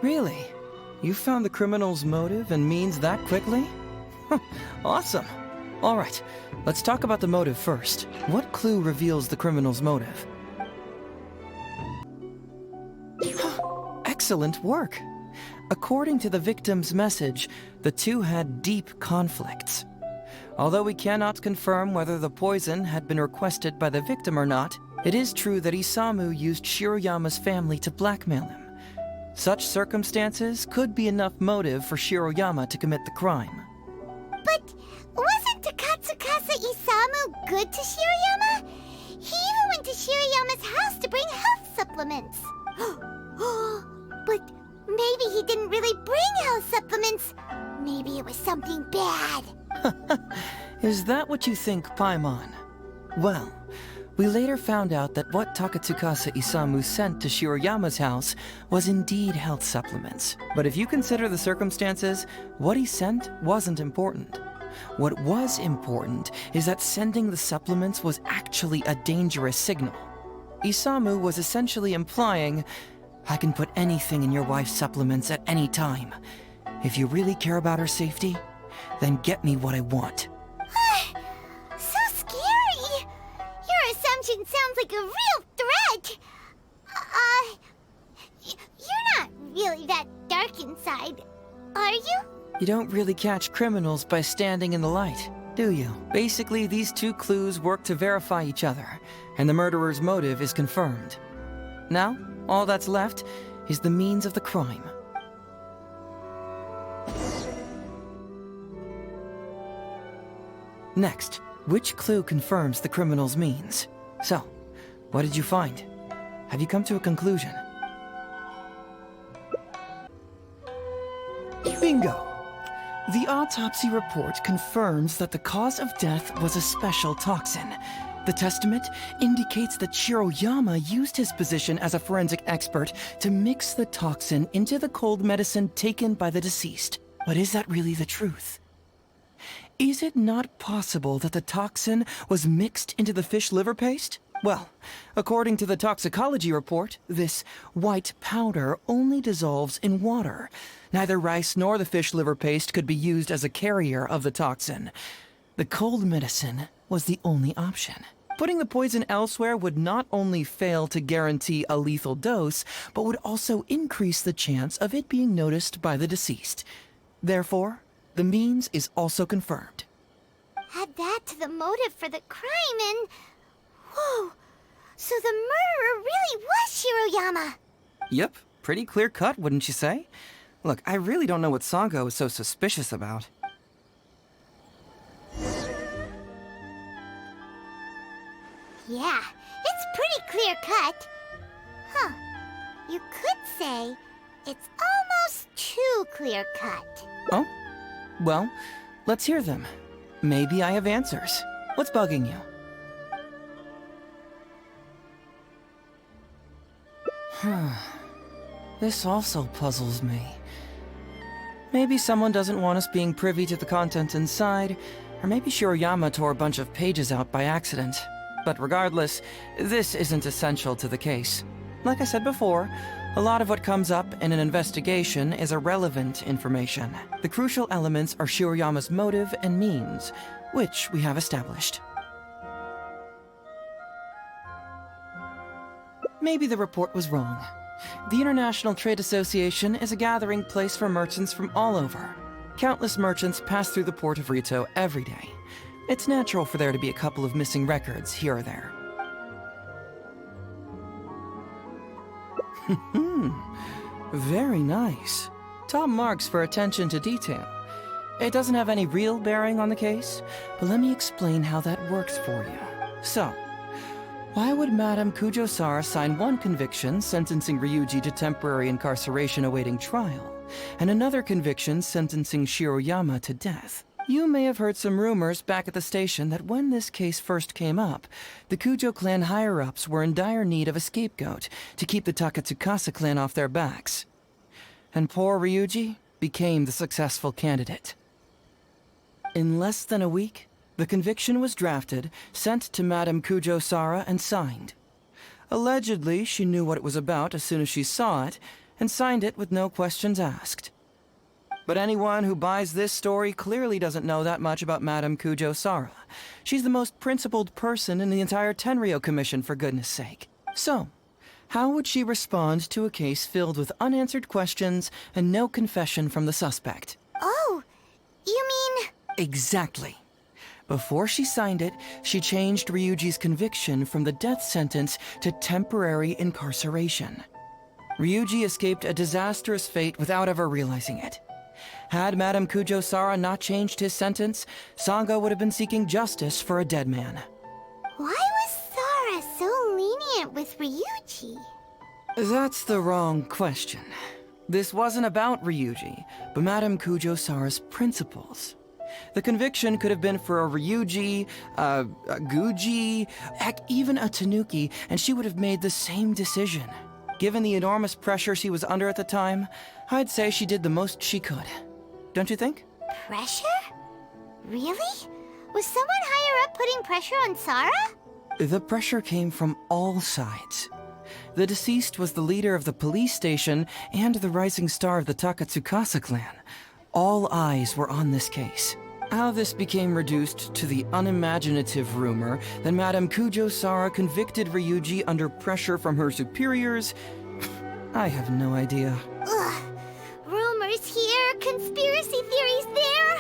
Really? You found the criminal's motive and means that quickly? Awesome. All right, let's talk about the motive first. What clue reveals the criminal's motive? Excellent work. According to the victim's message, the two had deep conflicts. Although we cannot confirm whether the poison had been requested by the victim or not, it is true that Isamu used Shiroyama's family to blackmail him. Such circumstances could be enough motive for Shiroyama to commit the crime. But wasn't Takatsukasa Isamu good to Shiroyama? He even went to Shiroyama's house to bring health supplements. But maybe he didn't really bring health supplements. Maybe it was something bad. Is that what you think, Paimon? Well, we later found out that what Takatsukasa Isamu sent to Shiroyama's house was indeed health supplements. But if you consider the circumstances, what he sent wasn't important. What was important is that sending the supplements was actually a dangerous signal. Isamu was essentially implying, I can put anything in your wife's supplements at any time. If you really care about her safety, then get me what I want. So scary! Your assumption sounds like a real threat! You're not really that dark inside, are you? You don't really catch criminals by standing in the light, do you? Basically, these two clues work to verify each other, and the murderer's motive is confirmed. Now, all that's left is the means of the crime. Next, which clue confirms the criminal's means? So, what did you find? Have you come to a conclusion? Bingo! The autopsy report confirms that the cause of death was a special toxin. The testament indicates that Shiroyama used his position as a forensic expert to mix the toxin into the cold medicine taken by the deceased. But is that really the truth? Is it not possible that the toxin was mixed into the fish liver paste? Well, according to the toxicology report, this white powder only dissolves in water. Neither rice nor the fish liver paste could be used as a carrier of the toxin. The cold medicine was the only option. Putting the poison elsewhere would not only fail to guarantee a lethal dose, but would also increase the chance of it being noticed by the deceased. Therefore, the means is also confirmed. Add that to the motive for the crime and... Whoa! So the murderer really was Shiroyama! Yep, pretty clear cut, wouldn't you say? Look, I really don't know what Sango is so suspicious about. Yeah, it's pretty clear cut. Huh. You could say it's almost too clear cut. Oh? Well, let's hear them. Maybe I have answers. What's bugging you? This also puzzles me. Maybe someone doesn't want us being privy to the content inside, or maybe Shiroyama tore a bunch of pages out by accident. But regardless, this isn't essential to the case. Like I said before, a lot of what comes up in an investigation is irrelevant information. The crucial elements are Shiroyama's motive and means, which we have established. Maybe the report was wrong. The International Trade Association is a gathering place for merchants from all over. Countless merchants pass through the port of Rito every day. It's natural for there to be a couple of missing records here or there. Very nice. Top marks for attention to detail. It doesn't have any real bearing on the case, but let me explain how that works for you. So, why would Madame Kujo-Sara sign one conviction sentencing Ryuuji to temporary incarceration awaiting trial, and another conviction sentencing Shiroyama to death? You may have heard some rumors back at the station that when this case first came up, the Kujo clan higher-ups were in dire need of a scapegoat to keep the Takatsukasa clan off their backs. And poor Ryuuji became the successful candidate. In less than a week, the conviction was drafted, sent to Madame Kujo-Sara, and signed. Allegedly, she knew what it was about as soon as she saw it, and signed it with no questions asked. But anyone who buys this story clearly doesn't know that much about Madame Kujo-Sara. She's the most principled person in the entire Tenryou Commission, for goodness sake. So, how would she respond to a case filled with unanswered questions and no confession from the suspect? Oh, you mean... Exactly. Before she signed it, she changed Ryuuji's conviction from the death sentence to temporary incarceration. Ryuuji escaped a disastrous fate without ever realizing it. Had Madame Kujo-Sara not changed his sentence, Sango would have been seeking justice for a dead man. Why was Sara so lenient with Ryuuji? That's the wrong question. This wasn't about Ryuuji, but Madame Kujo-Sara's principles. The conviction could have been for a Ryuuji, a Guji, heck, even a Tanuki, and she would have made the same decision. Given the enormous pressure she was under at the time, I'd say she did the most she could. Don't you think? Pressure? Really? Was someone higher up putting pressure on Sara? The pressure came from all sides. The deceased was the leader of the police station and the rising star of the Takatsukasa clan. All eyes were on this case. How this became reduced to the unimaginative rumor that Madame Kujo-Sara convicted Ryuuji under pressure from her superiors, I have no idea. Ugh. Rumors here, conspiracy theories there.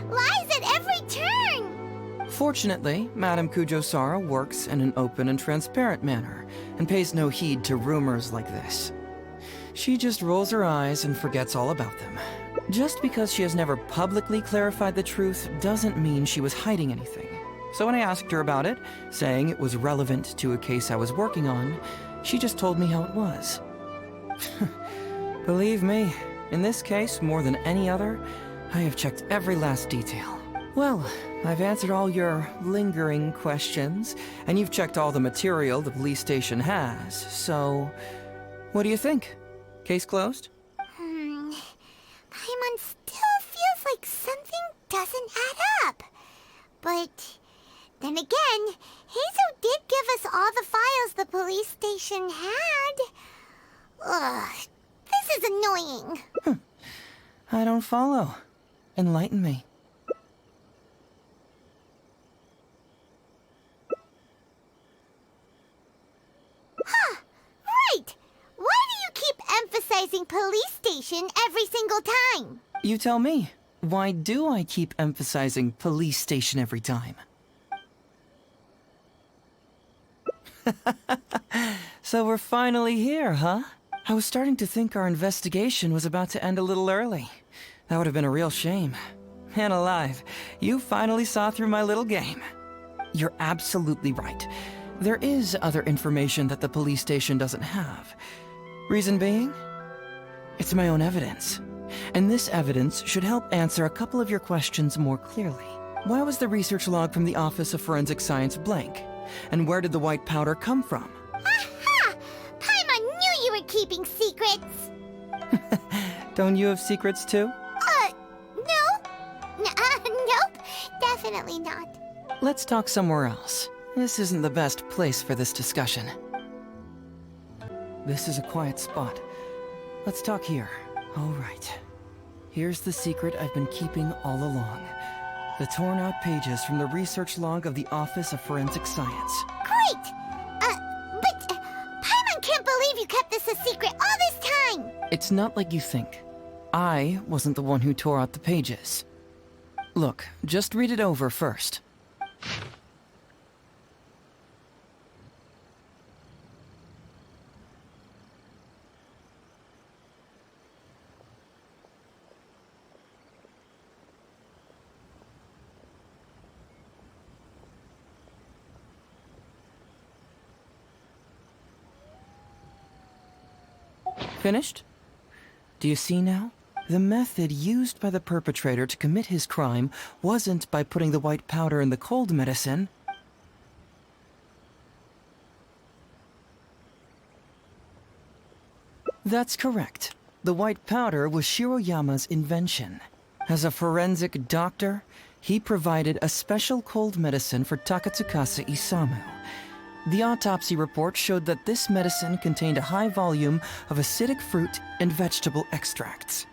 Lies at every turn. Fortunately, Madame Kujo-Sara works in an open and transparent manner and pays no heed to rumors like this. She just rolls her eyes and forgets all about them. Just because she has never publicly clarified the truth doesn't mean she was hiding anything. So when I asked her about it, saying it was relevant to a case I was working on, she just told me how it was. Believe me, in this case, more than any other, I have checked every last detail. Well, I've answered all your lingering questions, and you've checked all the material the police station has, so what do you think? Case closed? Paimon still feels like something doesn't add up. But then again, Heizou did give us all the files the police station had. Ugh, this is annoying. I don't follow. Enlighten me. Huh, right! Why do you keep emphasizing police station every single time? You tell me. Why do I keep emphasizing police station every time? So we're finally here, huh? I was starting to think our investigation was about to end a little early. That would have been a real shame. Man alive, you finally saw through my little game. You're absolutely right. There is other information that the police station doesn't have. Reason being? It's my own evidence. And this evidence should help answer a couple of your questions more clearly. Why was the research log from the Office of Forensic Science blank? And where did the white powder come from? Aha! Paimon knew you were keeping secrets! Don't you have secrets too? No. Nope. Definitely not. Let's talk somewhere else. This isn't the best place for this discussion. This is a quiet spot. Let's talk here. All right. Here's the secret I've been keeping all along. The torn out pages from the research log of the Office of Forensic Science. Great! But Paimon can't believe you kept this a secret all this time! It's not like you think. I wasn't the one who tore out the pages. Look, just read it over first. Finished? Do you see now? The method used by the perpetrator to commit his crime wasn't by putting the white powder in the cold medicine. That's correct. The white powder was Shiroyama's invention. As a forensic doctor, he provided a special cold medicine for Takatsukasa Isamu. The autopsy report showed that this medicine contained a high volume of acidic fruit and vegetable extracts.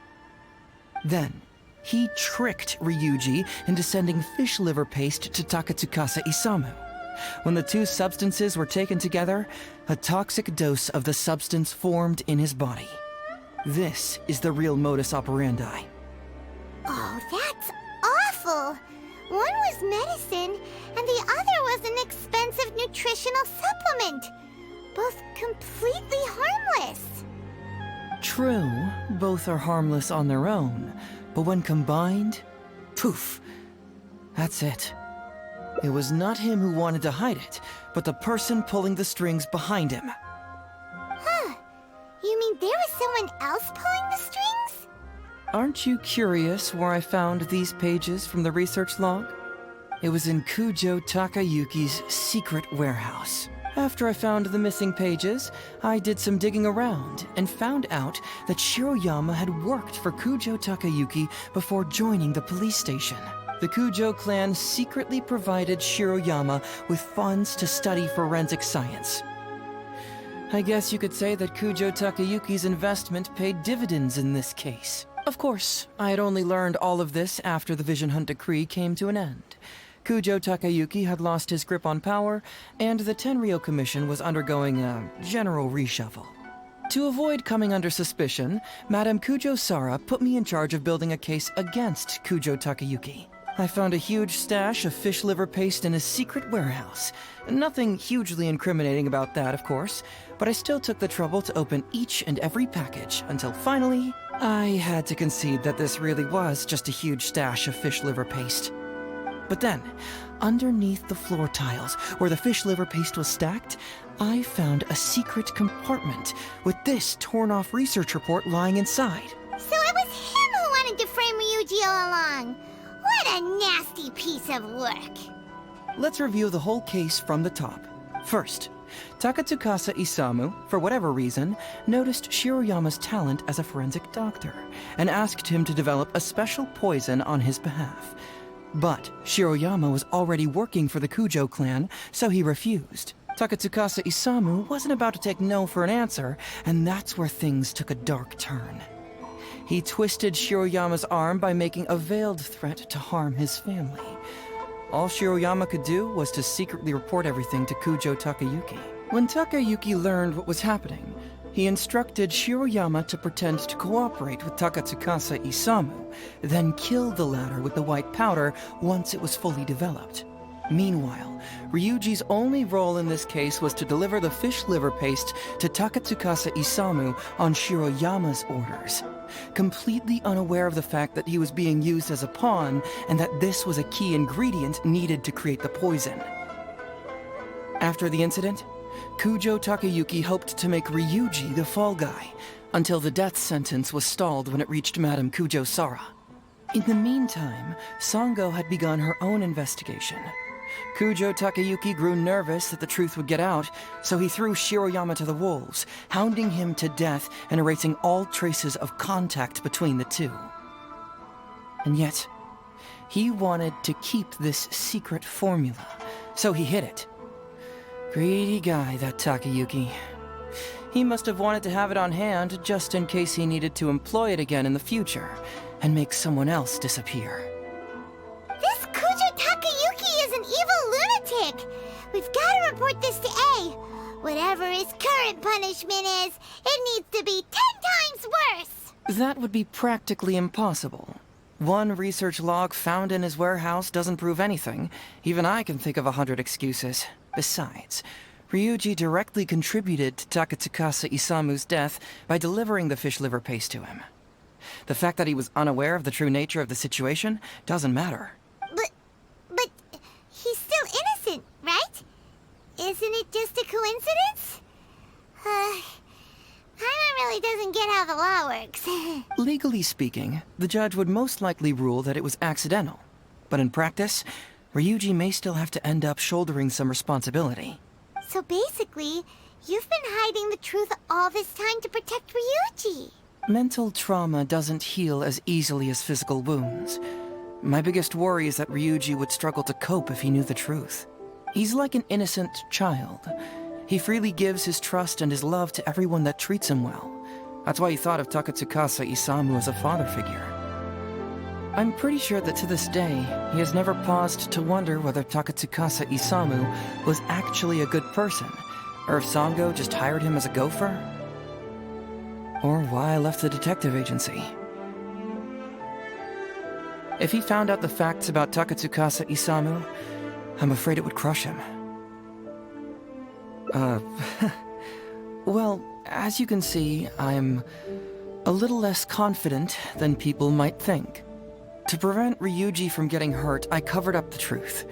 Then, he tricked Ryuuji into sending fish liver paste to Takatsukasa Isamu. When the two substances were taken together, a toxic dose of the substance formed in his body. This is the real modus operandi. Oh, that's awful! One was medicine, and the other was an expensive nutritional supplement. Both completely harmless. True, both are harmless on their own, but when combined, poof, that's it. It was not him who wanted to hide it, but the person pulling the strings behind him. Huh. You mean there was someone else pulling the strings? Aren't you curious where I found these pages from the research log? It was in Kujo Takayuki's secret warehouse. After I found the missing pages, I did some digging around and found out that Shiroyama had worked for Kujo Takayuki before joining the police station. The Kujo clan secretly provided Shiroyama with funds to study forensic science. I guess you could say that Kujo Takayuki's investment paid dividends in this case. Of course, I had only learned all of this after the Vision Hunt decree came to an end. Kujo Takayuki had lost his grip on power, and the Tenryou Commission was undergoing a general reshuffle. To avoid coming under suspicion, Madame Kujo Sara put me in charge of building a case against Kujo Takayuki. I found a huge stash of fish liver paste in his secret warehouse. Nothing hugely incriminating about that, of course, but I still took the trouble to open each and every package until finally, I had to concede that this really was just a huge stash of fish liver paste. But then, underneath the floor tiles, where the fish liver paste was stacked, I found a secret compartment with this torn-off research report lying inside. So it was him who wanted to frame Ryuuji all along. What a nasty piece of work. Let's review the whole case from the top. First, Takatsukasa Isamu, for whatever reason, noticed Shiroyama's talent as a forensic doctor and asked him to develop a special poison on his behalf. But Shiroyama was already working for the Kujo clan, so he refused. Takatsukasa Isamu wasn't about to take no for an answer, and that's where things took a dark turn. He twisted Shiroyama's arm by making a veiled threat to harm his family. All Shiroyama could do was to secretly report everything to Kujo Takayuki. When Takayuki learned what was happening, he instructed Shiroyama to pretend to cooperate with Takatsukasa Isamu, then kill the latter with the white powder once it was fully developed. Meanwhile, Ryuji's only role in this case was to deliver the fish liver paste to Takatsukasa Isamu on Shiroyama's orders, completely unaware of the fact that he was being used as a pawn and that this was a key ingredient needed to create the poison. After the incident, Kujo Takayuki hoped to make Ryuji the fall guy, until the death sentence was stalled when it reached Madame Kujo Sara. In the meantime, Sango had begun her own investigation. Kujo Takayuki grew nervous that the truth would get out, so he threw Shiroyama to the wolves, hounding him to death and erasing all traces of contact between the two. And yet, he wanted to keep this secret formula, so he hid it. Greedy guy, that Takayuki. He must have wanted to have it on hand just in case he needed to employ it again in the future and make someone else disappear. This Kujo Takayuki is an evil lunatic! We've got to report this to A. Whatever his current punishment is, it needs to be 10 times worse! That would be practically impossible. One research log found in his warehouse doesn't prove anything. Even I can think of 100 excuses. Besides, Ryuji directly contributed to Takatsukasa Isamu's death by delivering the fish liver paste to him. The fact that he was unaware of the true nature of the situation doesn't matter. But he's still innocent, right? Isn't it just a coincidence? Paimon really doesn't get how the law works. Legally speaking, the judge would most likely rule that it was accidental. But in practice, Ryuji may still have to end up shouldering some responsibility. So basically, you've been hiding the truth all this time to protect Ryuji. Mental trauma doesn't heal as easily as physical wounds. My biggest worry is that Ryuji would struggle to cope if he knew the truth. He's like an innocent child. He freely gives his trust and his love to everyone that treats him well. That's why he thought of Takatsukasa Isamu as a father figure. I'm pretty sure that to this day, he has never paused to wonder whether Takatsukasa Isamu was actually a good person, or if Sango just hired him as a gopher, or why I left the detective agency. If he found out the facts about Takatsukasa Isamu, I'm afraid it would crush him. Well, as you can see, I'm a little less confident than people might think. To prevent Ryuuji from getting hurt, I covered up the truth.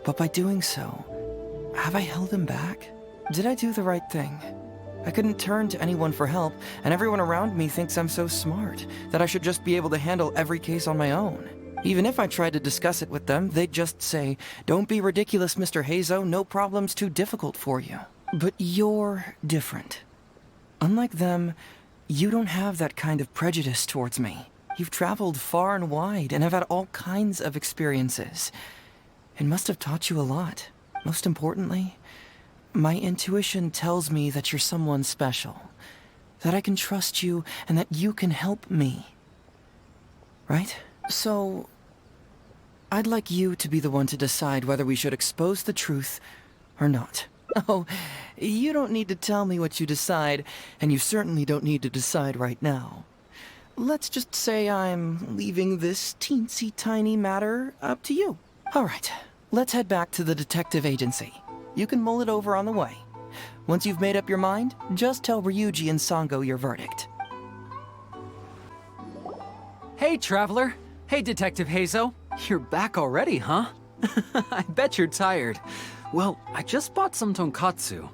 But by doing so, have I held him back? Did I do the right thing? I couldn't turn to anyone for help, and everyone around me thinks I'm so smart that I should just be able to handle every case on my own. Even if I tried to discuss it with them, they'd just say, "Don't be ridiculous, Mr. Heizou, no problem's too difficult for you." But you're different. Unlike them, you don't have that kind of prejudice towards me. You've traveled far and wide and have had all kinds of experiences. It must have taught you a lot. Most importantly, my intuition tells me that you're someone special, that I can trust you and that you can help me. Right? So, I'd like you to be the one to decide whether we should expose the truth or not. Oh, you don't need to tell me what you decide, and you certainly don't need to decide right now. Let's just say I'm leaving this teensy-tiny matter up to you. All right, let's head back to the detective agency. You can mull it over on the way. Once you've made up your mind, just tell Ryuuji and Sango your verdict. Hey, Traveler. Hey, Detective Heizou. You're back already, huh? I bet you're tired. Well, I just bought some tonkatsu.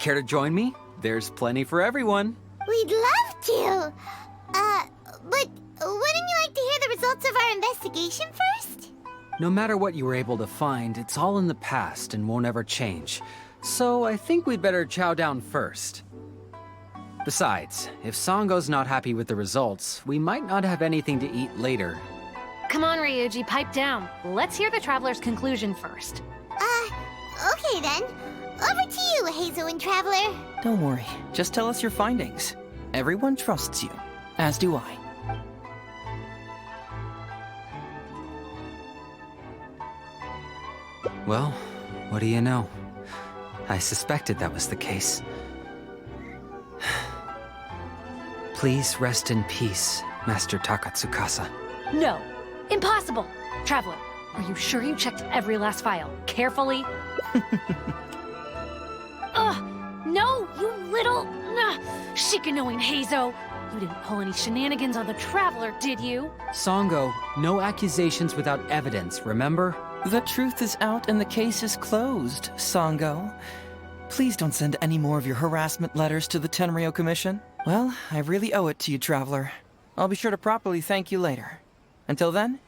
Care to join me? There's plenty for everyone. We'd love to. But wouldn't you like to hear the results of our investigation first? No matter what you were able to find, it's all in the past and won't ever change. So I think we'd better chow down first. Besides, if Sango's not happy with the results, we might not have anything to eat later. Come on, Ryuuji, pipe down. Let's hear the Traveler's conclusion first. Okay then. Over to you, Heizou and Traveler. Don't worry, just tell us your findings. Everyone trusts you, as do I. Well, what do you know? I suspected that was the case. Please rest in peace, Master Takatsukasa. No, impossible. Traveler, are you sure you checked every last file carefully? Ugh, no, you little chicken-knowing Heizou. You didn't pull any shenanigans on the Traveler, did you? Sango, no accusations without evidence, remember? The truth is out and the case is closed, Sango. Please don't send any more of your harassment letters to the Tenryo Commission. Well, I really owe it to you, Traveler. I'll be sure to properly thank you later. Until then,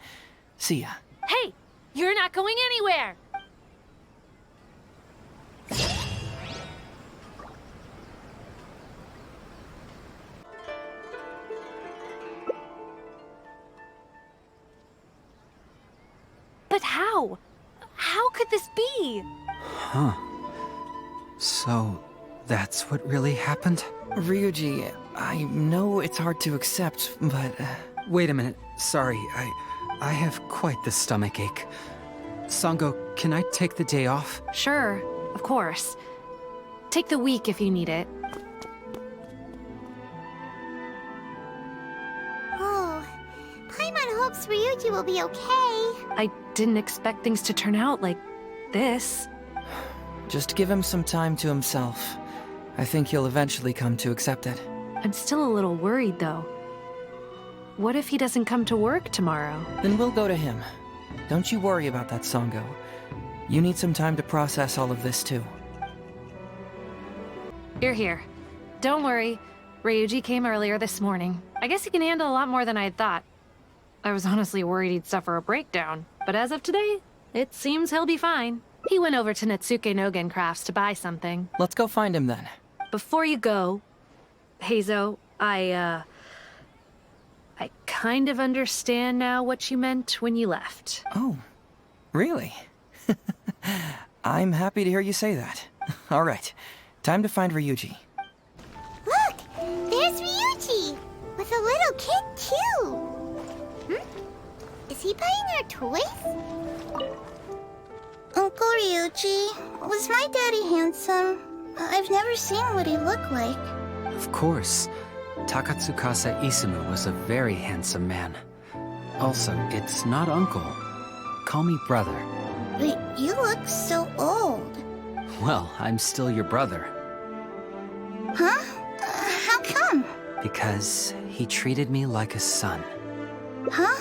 see ya. Hey, you're not going anywhere! But how? How could this be? Huh. So, that's what really happened? Ryuuji, I know it's hard to accept, but... Wait a minute. Sorry, I have quite the stomachache. Sango, can I take the day off? Sure, of course. Take the week if you need it. Oh, Paimon hopes Ryuuji will be okay. I didn't expect things to turn out like this. Just give him some time to himself. I think he'll eventually come to accept it. I'm still a little worried, though. What if he doesn't come to work tomorrow? Then we'll go to him. Don't you worry about that, Sango. You need some time to process all of this, too. You're here. Don't worry. Ryuuji came earlier this morning. I guess he can handle a lot more than I had thought. I was honestly worried he'd suffer a breakdown, but as of today, it seems he'll be fine. He went over to Natsuke Nogen Crafts to buy something. Let's go find him then. Before you go, Heizou, I kind of understand now what you meant when you left. Oh, really? I'm happy to hear you say that. All right, time to find Ryuuji. Look, there's Ryuuji, with a little kid too. Is he buying our toys? Uncle Ryuuji, was my daddy handsome? I've never seen what he looked like. Of course. Takatsukasa Isamu was a very handsome man. Also, it's not uncle. Call me brother. But you look so old. Well, I'm still your brother. Huh? How come? Because he treated me like a son. Huh?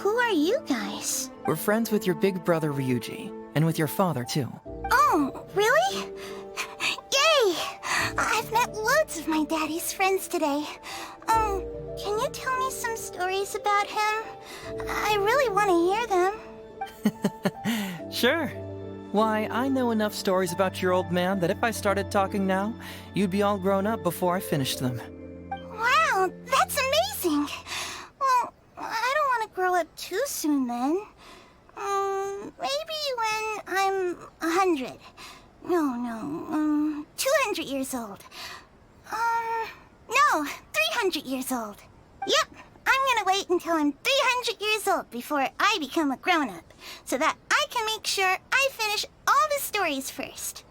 Who are you guys? We're friends with your big brother Ryuuji, and with your father, too. Oh, really? Yay! I've met loads of my daddy's friends today. Can you tell me some stories about him? I really want to hear them. Sure. Why, I know enough stories about your old man that if I started talking now, you'd be all grown up before I finished them. Wow, that's amazing! Well, I don't want to grow up too soon then. Maybe when I'm 100. No, 200 years old. No, 300 years old. Yep, I'm gonna wait until I'm 300 years old before I become a grown-up, so that I can make sure I finish all the stories first.